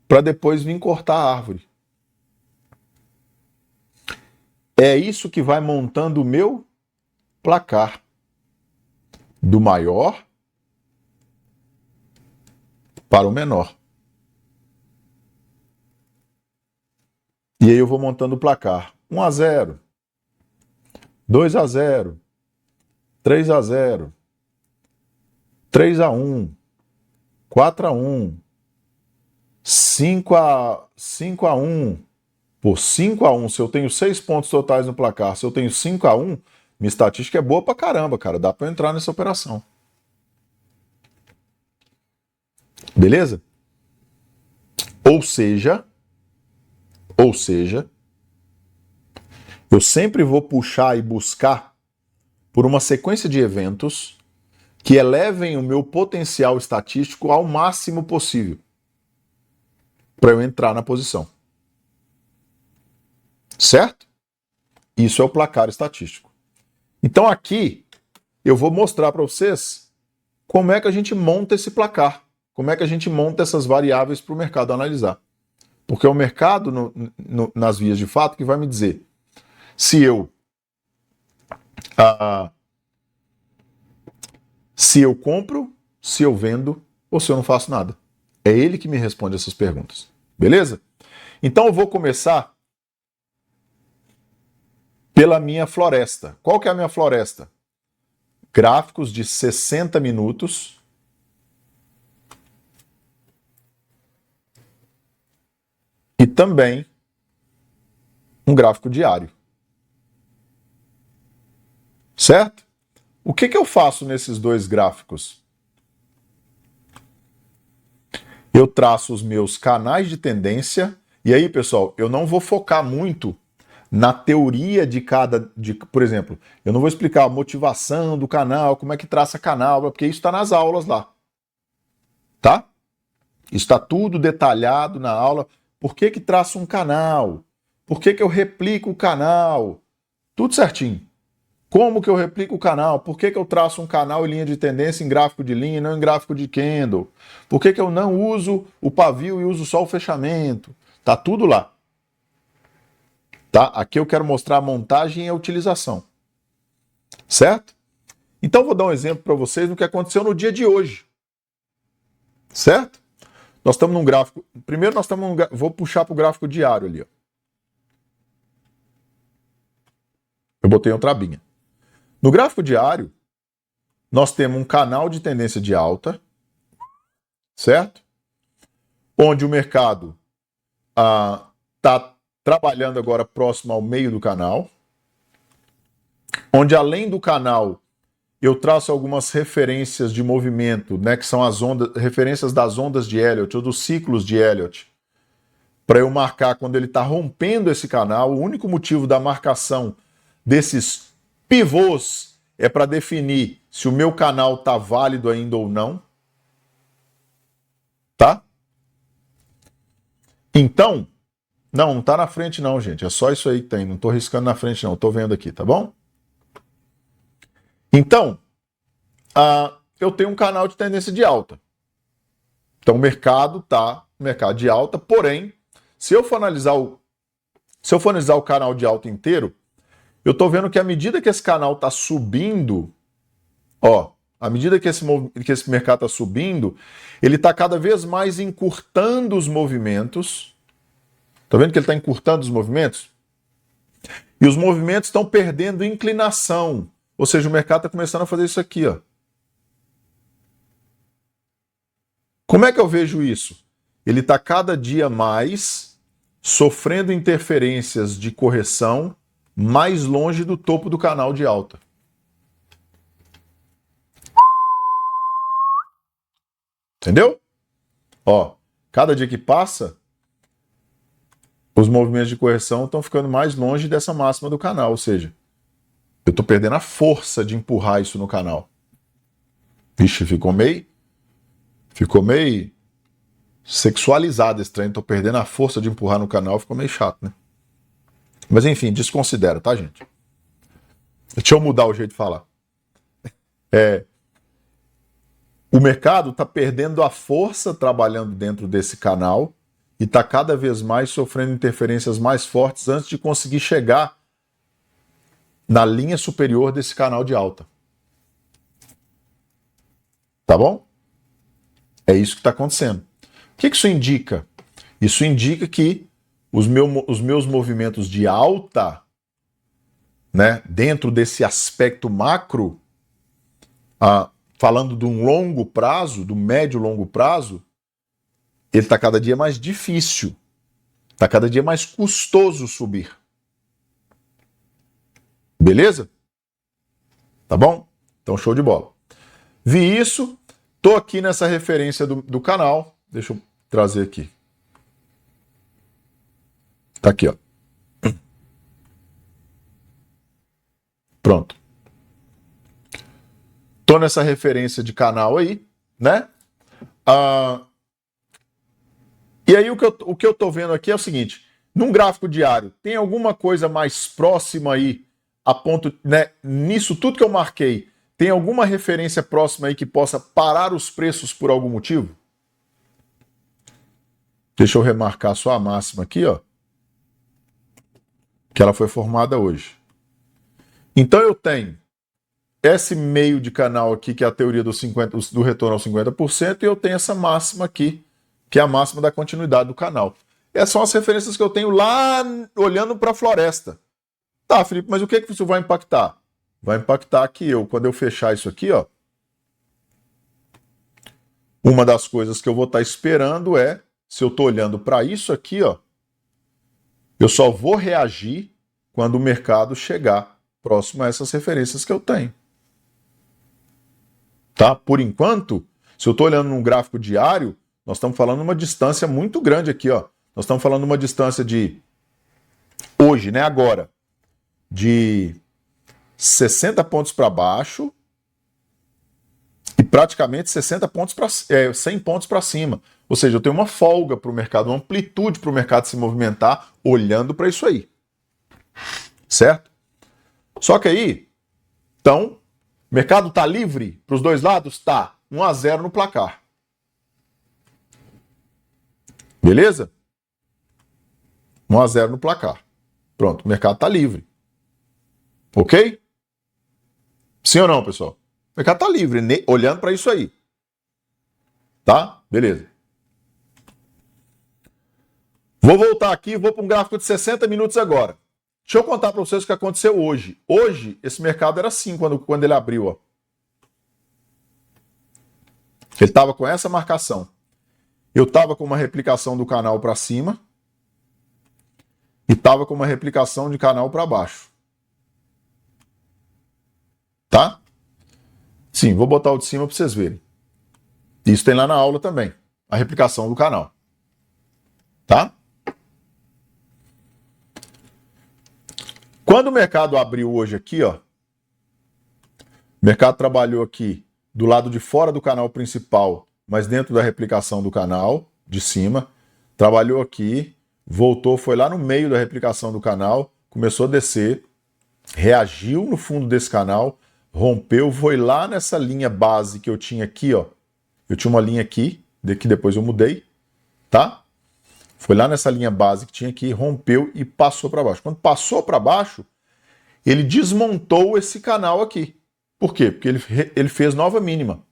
Speaker 1: para depois vir cortar a árvore. É isso que vai montando o meu placar. Do maior para o menor. E aí eu vou montando o placar. 1-0, 2-0, 3-0, 3-1, 4-1, 5-1. Por 5-1, se eu tenho 6 pontos totais no placar, se eu tenho 5-1, minha estatística é boa pra caramba, cara. Dá pra eu entrar nessa operação. Beleza? Ou seja, eu sempre vou puxar e buscar por uma sequência de eventos que elevem o meu potencial estatístico ao máximo possível para eu entrar na posição. Certo? Isso é o placar estatístico. Então aqui eu vou mostrar para vocês como é que a gente monta esse placar, como é que a gente monta essas variáveis para o mercado analisar. Porque é o mercado, nas vias de fato, que vai me dizer se eu compro, se eu vendo ou se eu não faço nada. É ele que me responde essas perguntas. Beleza? Então eu vou começar pela minha floresta. Qual que é a minha floresta? Gráficos de 60 minutos. E também um gráfico diário. Certo? O que eu faço nesses dois gráficos? Eu traço os meus canais de tendência. E aí, pessoal, eu não vou focar muito na teoria de por exemplo, eu não vou explicar a motivação do canal, como é que traça canal, porque isso está nas aulas lá. Tá? Isso está tudo detalhado na aula. Por que traça um canal? Por que eu replico o canal? Tudo certinho. Como que eu replico o canal? Por que eu traço um canal em linha de tendência em gráfico de linha e não em gráfico de candle? Por que eu não uso o pavio e uso só o fechamento? Tá tudo lá. Tá? Aqui eu quero mostrar a montagem e a utilização. Certo? Então vou dar um exemplo para vocês do que aconteceu no dia de hoje. Certo? Nós estamos num gráfico... Primeiro nós estamos num... Vou puxar para o gráfico diário ali. Ó. Eu botei outra abinha. No gráfico diário, nós temos um canal de tendência de alta, certo? Onde o mercado está trabalhando agora próximo ao meio do canal, onde além do canal eu traço algumas referências de movimento, né, que são as ondas, referências das ondas de Elliott ou dos ciclos de Elliott, para eu marcar quando ele está rompendo esse canal. O único motivo da marcação desses pivôs é para definir se o meu canal está válido ainda ou não. Tá? Então, não está na frente não, gente. É só isso aí que tem. Não estou riscando na frente não. Estou vendo aqui, tá bom? Então, eu tenho um canal de tendência de alta. Então, o mercado está no mercado de alta. Porém, se eu for analisar o canal de alta inteiro, eu estou vendo que à medida que esse canal está subindo, ó, à medida que esse mercado está subindo, ele está cada vez mais encurtando os movimentos. Está vendo que ele está encurtando os movimentos? E os movimentos estão perdendo inclinação. Ou seja, o mercado está começando a fazer isso aqui, ó. Como é que eu vejo isso? Ele está cada dia mais sofrendo interferências de correção mais longe do topo do canal de alta. Entendeu? Ó, cada dia que passa, os movimentos de correção estão ficando mais longe dessa máxima do canal, ou seja, eu estou perdendo a força de empurrar isso no canal. Vixe, ficou meio sexualizado esse trem, estou perdendo a força de empurrar no canal, ficou meio chato, né? Mas enfim, desconsidera, tá, gente? Deixa eu mudar o jeito de falar. O mercado está perdendo a força trabalhando dentro desse canal e está cada vez mais sofrendo interferências mais fortes antes de conseguir chegar na linha superior desse canal de alta. Tá bom? É isso que está acontecendo. O que isso indica? Isso indica que os meus movimentos de alta, né, dentro desse aspecto macro, falando de um longo prazo, do médio e longo prazo, ele está cada dia mais difícil, está cada dia mais custoso subir. Beleza? Tá bom? Então, show de bola. Vi isso, tô aqui nessa referência do canal, deixa eu trazer aqui. Tá aqui, ó. Pronto. Tô nessa referência de canal aí, né? E aí o que eu tô vendo aqui é o seguinte: num gráfico diário, tem alguma coisa mais próxima aí, a ponto, né? Nisso tudo que eu marquei, tem alguma referência próxima aí que possa parar os preços por algum motivo? Deixa eu remarcar só a máxima aqui, ó. Que ela foi formada hoje. Então eu tenho esse meio de canal aqui, que é a teoria do retorno aos 50%, e eu tenho essa máxima aqui, que é a máxima da continuidade do canal. Essas são as referências que eu tenho lá olhando para a floresta. Tá, Felipe, mas o que isso vai impactar? Vai impactar que quando eu fechar isso aqui, ó, uma das coisas que eu vou estar esperando é, se eu estou olhando para isso aqui, ó, eu só vou reagir quando o mercado chegar próximo a essas referências que eu tenho. Tá? Por enquanto, se eu estou olhando num gráfico diário, nós estamos falando de uma distância muito grande aqui, ó. Nós estamos falando de uma distância de hoje, né, agora, de 60 pontos para baixo e praticamente 100 pontos para cima. Ou seja, eu tenho uma folga para o mercado, uma amplitude para o mercado se movimentar olhando para isso aí. Certo? Só que aí, então, o mercado está livre para os dois lados? Tá. 1-0 no placar. Beleza? 1-0 no placar. Pronto, o mercado está livre. Ok? Sim ou não, pessoal? O mercado está livre, olhando para isso aí. Tá? Beleza. Vou voltar aqui e vou para um gráfico de 60 minutos agora. Deixa eu contar para vocês o que aconteceu hoje. Hoje, esse mercado era assim quando ele abriu. Ó. Ele estava com essa marcação. Eu estava com uma replicação do canal para cima e estava com uma replicação de canal para baixo. Tá? Sim, vou botar o de cima para vocês verem. Isso tem lá na aula também. A replicação do canal. Tá? Quando o mercado abriu hoje aqui, ó, o mercado trabalhou aqui do lado de fora do canal principal, mas dentro da replicação do canal, de cima, trabalhou aqui, voltou, foi lá no meio da replicação do canal, começou a descer, reagiu no fundo desse canal, rompeu, foi lá nessa linha base que eu tinha aqui, ó. Eu tinha uma linha aqui, que depois eu mudei, tá? Foi lá nessa linha base que tinha aqui, rompeu e passou para baixo. Quando passou para baixo, ele desmontou esse canal aqui. Por quê? Porque ele fez nova mínima.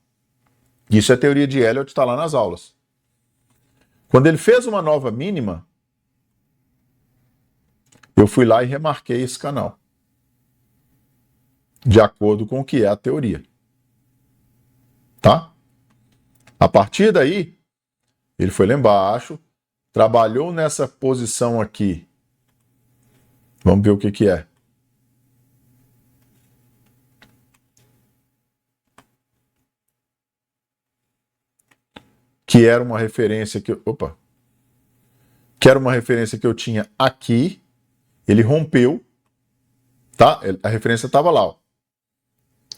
Speaker 1: Isso é teoria de Elliott, está lá nas aulas. Quando ele fez uma nova mínima, eu fui lá e remarquei esse canal. De acordo com o que é a teoria. Tá? A partir daí, ele foi lá embaixo, trabalhou nessa posição aqui. Vamos ver o que é. Que era uma referência que eu tinha aqui. Ele rompeu, tá? A referência estava lá, ó.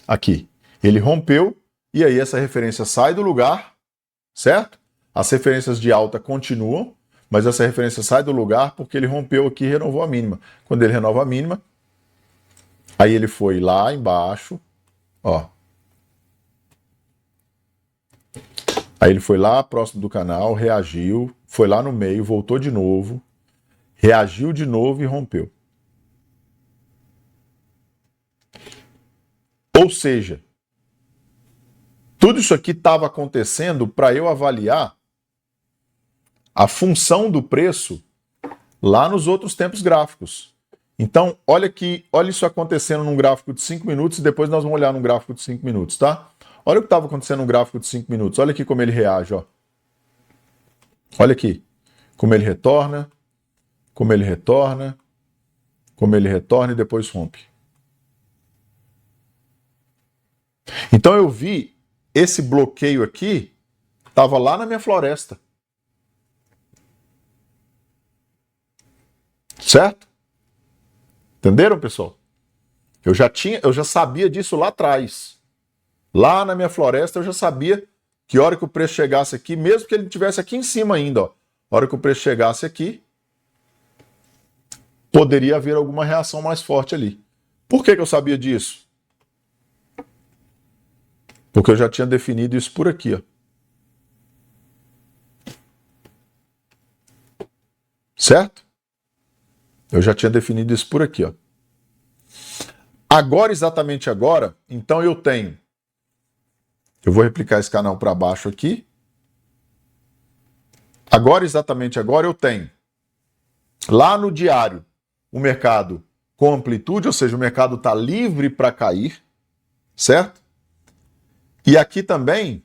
Speaker 1: Aqui. Ele rompeu e aí essa referência sai do lugar, certo? As referências de alta continuam, mas essa referência sai do lugar porque ele rompeu aqui e renovou a mínima. Quando ele renova a mínima, aí ele foi lá embaixo, ó. Aí ele foi lá próximo do canal, reagiu, foi lá no meio, voltou de novo, reagiu de novo e rompeu. Ou seja, tudo isso aqui estava acontecendo para eu avaliar a função do preço lá nos outros tempos gráficos. Então, olha isso acontecendo num gráfico de 5 minutos e depois nós vamos olhar num gráfico de 5 minutos, tá? Olha o que estava acontecendo no gráfico de 5 minutos. Olha aqui como ele reage, ó. Olha aqui. Como ele retorna, como ele retorna, como ele retorna e depois rompe. Então eu vi esse bloqueio aqui, estava lá na minha floresta. Certo? Entenderam, pessoal? Eu já sabia disso lá atrás. Lá na minha floresta eu já sabia que a hora que o preço chegasse aqui, mesmo que ele estivesse aqui em cima ainda, ó, a hora que o preço chegasse aqui, poderia haver alguma reação mais forte ali. Por que eu sabia disso? Porque eu já tinha definido isso por aqui, ó. Certo? Eu já tinha definido isso por aqui, ó. Agora, exatamente agora, então eu tenho. Eu vou replicar esse canal para baixo aqui. Agora, exatamente agora, eu tenho lá no diário o mercado com amplitude, ou seja, o mercado está livre para cair, certo? E aqui também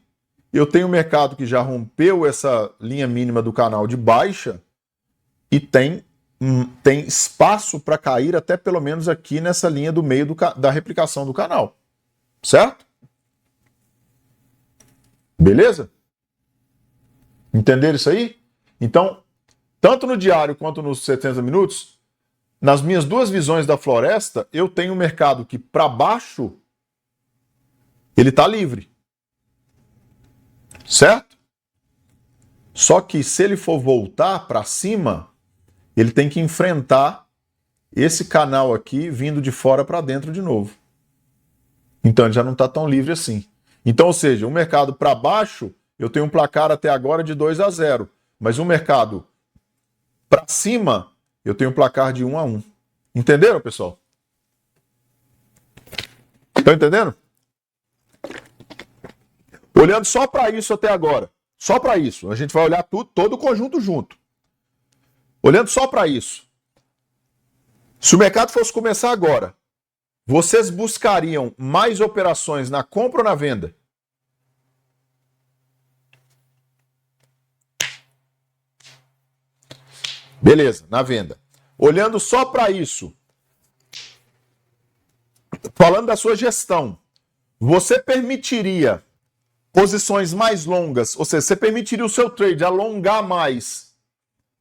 Speaker 1: eu tenho o mercado que já rompeu essa linha mínima do canal de baixa e tem tem espaço para cair até pelo menos aqui nessa linha do meio da replicação do canal. Certo? Beleza? Entenderam isso aí? Então, tanto no diário quanto nos 70 minutos, nas minhas duas visões da floresta, eu tenho um mercado que para baixo ele está livre. Certo? Só que se ele for voltar para cima, ele tem que enfrentar esse canal aqui vindo de fora para dentro de novo. Então ele já não está tão livre assim. Então, ou seja, o mercado para baixo, eu tenho um placar até agora de 2-0. Mas o mercado para cima, eu tenho um placar de 1-1. Entenderam, pessoal? Estão entendendo? Olhando só para isso até agora. Só para isso. A gente vai olhar tudo, todo o conjunto junto. Olhando só para isso. Se o mercado fosse começar agora, vocês buscariam mais operações na compra ou na venda? Beleza, na venda. Olhando só para isso, falando da sua gestão, você permitiria posições mais longas, ou seja, você permitiria o seu trade alongar mais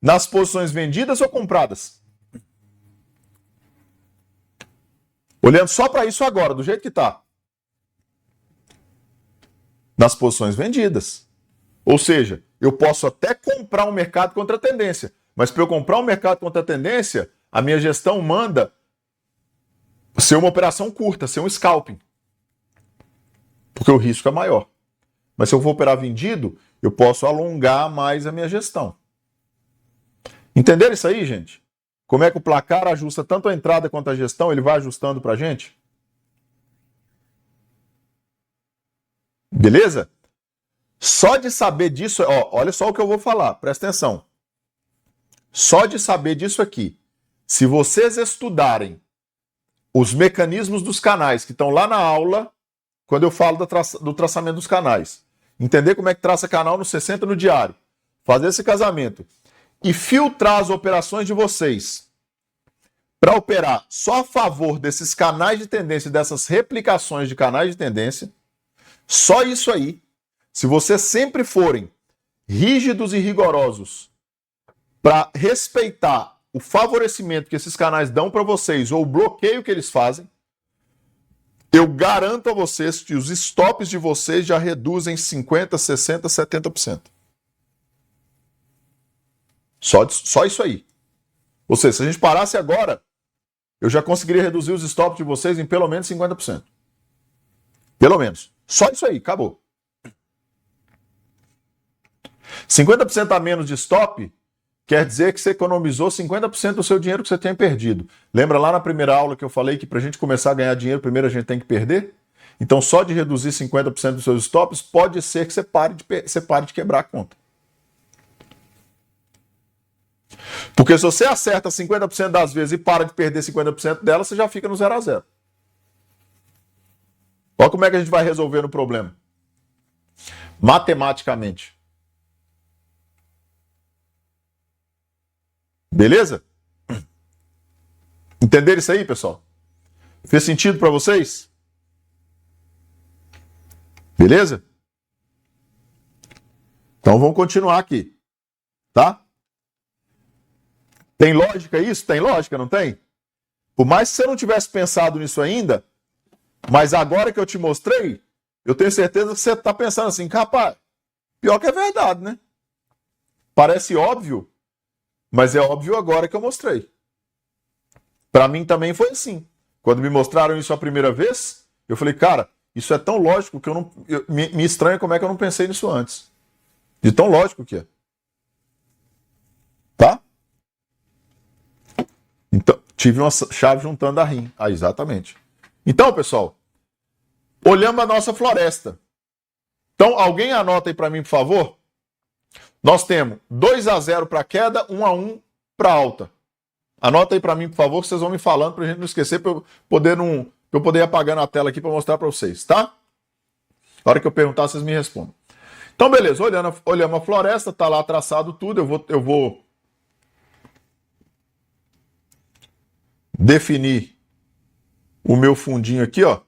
Speaker 1: nas posições vendidas ou compradas? Olhando só para isso agora, do jeito que está. Nas posições vendidas. Ou seja, eu posso até comprar um mercado contra a tendência, mas para eu comprar um mercado contra a tendência, a minha gestão manda ser uma operação curta, ser um scalping. Porque o risco é maior. Mas se eu for operar vendido, eu posso alongar mais a minha gestão. Entenderam isso aí, gente? Como é que o placar ajusta tanto a entrada quanto a gestão? Ele vai ajustando para a gente? Beleza? Só de saber disso, ó, olha só o que eu vou falar, presta atenção. Só de saber disso aqui, se vocês estudarem os mecanismos dos canais que estão lá na aula, quando eu falo do traçamento dos canais, entender como é que traça canal no 60 no diário, fazer esse casamento e filtrar as operações de vocês para operar só a favor desses canais de tendência, dessas replicações de canais de tendência, só isso aí, se vocês sempre forem rígidos e rigorosos para respeitar o favorecimento que esses canais dão para vocês ou o bloqueio que eles fazem, eu garanto a vocês que os stops de vocês já reduzem 50%, 60%, 70%. Só isso aí. Ou seja, se a gente parasse agora, eu já conseguiria reduzir os stops de vocês em pelo menos 50%. Pelo menos. Só isso aí, acabou. 50% a menos de stop quer dizer que você economizou 50% do seu dinheiro que você tinha perdido. Lembra lá na primeira aula que eu falei que para a gente começar a ganhar dinheiro, primeiro a gente tem que perder? Então, só de reduzir 50% dos seus stops, pode ser que você pare de quebrar a conta. Porque se você acerta 50% das vezes e para de perder 50% dela, você já fica no 0-0. Olha como é que a gente vai resolver o problema. Matematicamente. Beleza? Entenderam isso aí, pessoal? Fez sentido para vocês? Beleza? Então vamos continuar aqui. Tá? Tem lógica isso? Tem lógica, não tem? Por mais que você não tivesse pensado nisso ainda, mas agora que eu te mostrei, eu tenho certeza que você está pensando assim, rapaz, pior que é verdade, né? Parece óbvio, mas é óbvio agora que eu mostrei. Para mim também foi assim. Quando me mostraram isso a primeira vez, eu falei, cara, isso é tão lógico que me estranha como é que eu não pensei nisso antes. De tão lógico que é. Tá? Então, tive uma chave juntando a rim. Ah, exatamente. Então, pessoal, olhamos a nossa floresta. Então, alguém anota aí para mim, por favor? Nós temos 2-0 para queda, 1-1 para alta. Anota aí para mim, por favor, que vocês vão me falando para a gente não esquecer, para eu poder ir apagando a tela aqui para mostrar para vocês, tá? Na hora que eu perguntar, vocês me respondem. Então, beleza, olhamos a floresta, tá lá traçado tudo, eu vou definir o meu fundinho aqui, ó.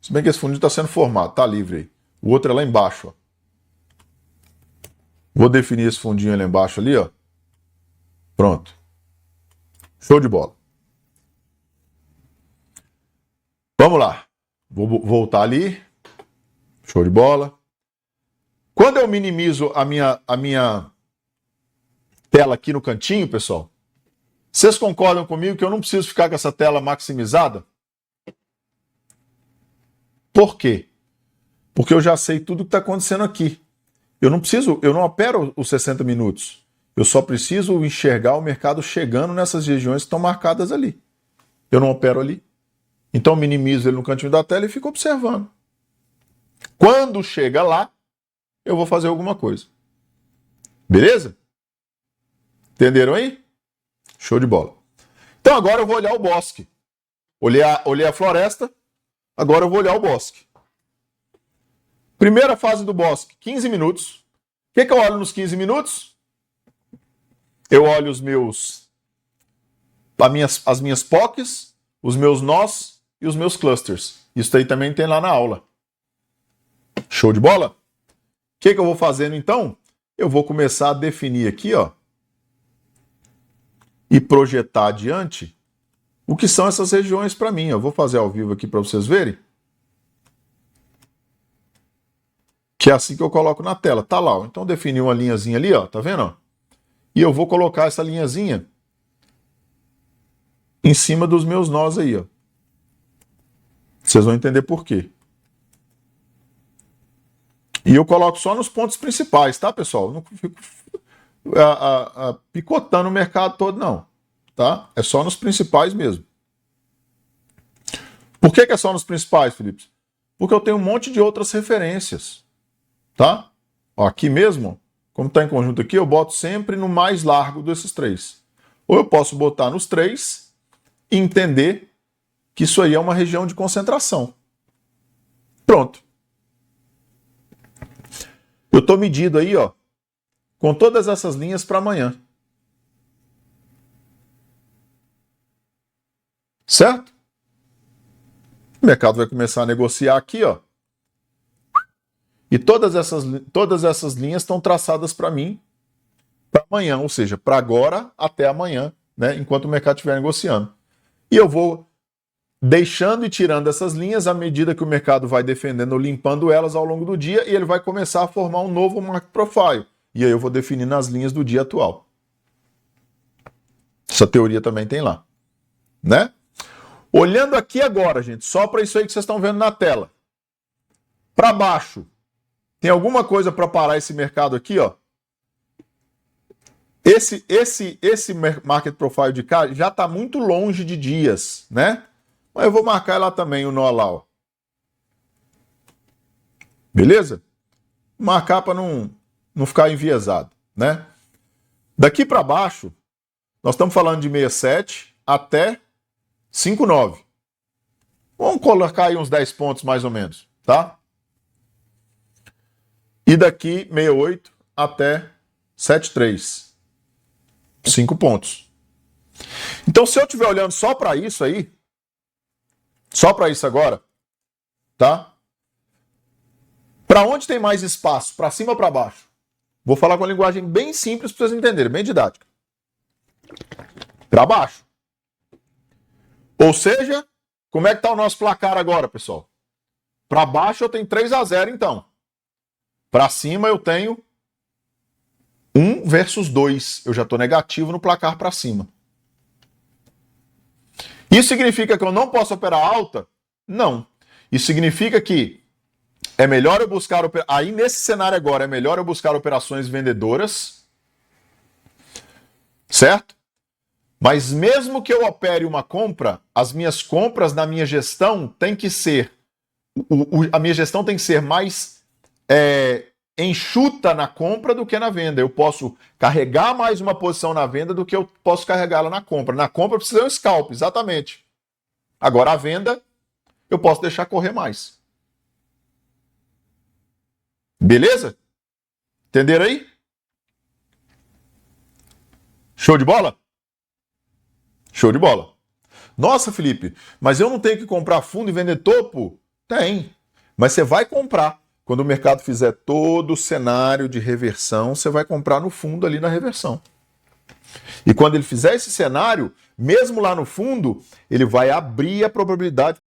Speaker 1: Se bem que esse fundinho está sendo formado, tá livre aí. O outro é lá embaixo, ó. Vou definir esse fundinho lá embaixo ali, ó. Pronto. Show de bola. Vamos lá. Vou voltar ali. Show de bola. Quando eu minimizo a minha tela aqui no cantinho, pessoal, vocês concordam comigo que eu não preciso ficar com essa tela maximizada? Por quê? Porque eu já sei tudo o que está acontecendo aqui. Eu não opero os 60 minutos. Eu só preciso enxergar o mercado chegando nessas regiões que estão marcadas ali. Eu não opero ali. Então minimizo ele no cantinho da tela e fico observando. Quando chega lá, eu vou fazer alguma coisa. Beleza? Entenderam aí? Show de bola. Então agora eu vou olhar o bosque. Olhei a floresta, agora eu vou olhar o bosque. Primeira fase do bosque, 15 minutos. O que eu olho nos 15 minutos? Eu olho as minhas POCs, os meus nós e os meus clusters. Isso aí também tem lá na aula. Show de bola? O que eu vou fazendo então? Eu vou começar a definir aqui, ó, e projetar adiante o que são essas regiões para mim. Eu vou fazer ao vivo aqui para vocês verem. Que é assim que eu coloco na tela. Tá lá, ó. Então defini uma linhazinha ali, ó, tá vendo? Ó? E eu vou colocar essa linhazinha em cima dos meus nós aí, ó. Vocês vão entender por quê. E eu coloco só nos pontos principais, tá, pessoal? Eu não fico picotando o mercado todo, não. Tá? É só nos principais mesmo. Por que é só nos principais, Felipe? Porque eu tenho um monte de outras referências. Tá? Ó, aqui mesmo, como está em conjunto aqui, eu boto sempre no mais largo desses três. Ou eu posso botar nos três e entender que isso aí é uma região de concentração. Pronto. Eu estou medindo aí, ó, com todas essas linhas para amanhã. Certo? O mercado vai começar a negociar aqui, ó. E todas essas linhas estão traçadas para mim para amanhã, ou seja, para agora até amanhã, né, enquanto o mercado estiver negociando. E eu vou deixando e tirando essas linhas à medida que o mercado vai defendendo ou limpando elas ao longo do dia e ele vai começar a formar um novo market profile. E aí eu vou definindo as linhas do dia atual. Essa teoria também tem lá, né? Olhando aqui agora, gente, só para isso aí que vocês estão vendo na tela. Para baixo, tem alguma coisa para parar esse mercado aqui, ó? Esse market profile de cá já está muito longe de dias, né? Mas eu vou marcar lá também o nó lá, ó. Beleza? Marcar para não ficar enviesado, né? Daqui para baixo, nós estamos falando de 67 até 59. Vamos colocar aí uns 10 pontos mais ou menos, tá? E daqui 68 até 73. 5 pontos. Então, se eu estiver olhando só para isso aí, só para isso agora, tá? Para onde tem mais espaço? Para cima ou para baixo? Vou falar com uma linguagem bem simples para vocês entenderem, bem didática. Para baixo. Ou seja, como é que está o nosso placar agora, pessoal? Para baixo eu tenho 3-0, então. Para cima eu tenho 1 versus 2. Eu já estou negativo no placar para cima. Isso significa que eu não posso operar alta? Não. Isso significa que é melhor eu buscar... Aí nesse cenário agora é melhor eu buscar operações vendedoras. Certo? Mas mesmo que eu opere uma compra, as minhas compras na minha gestão tem que ser... A minha gestão tem que ser mais enxuta na compra do que na venda. Eu posso carregar mais uma posição na venda do que eu posso carregá-la na compra. Na compra precisa de um scalp, exatamente. Agora a venda, eu posso deixar correr mais. Beleza? Entenderam aí? Show de bola? Show de bola. Nossa, Felipe, mas eu não tenho que comprar fundo e vender topo? Tem, mas você vai comprar. Quando o mercado fizer todo o cenário de reversão, você vai comprar no fundo ali na reversão. E quando ele fizer esse cenário, mesmo lá no fundo, ele vai abrir a probabilidade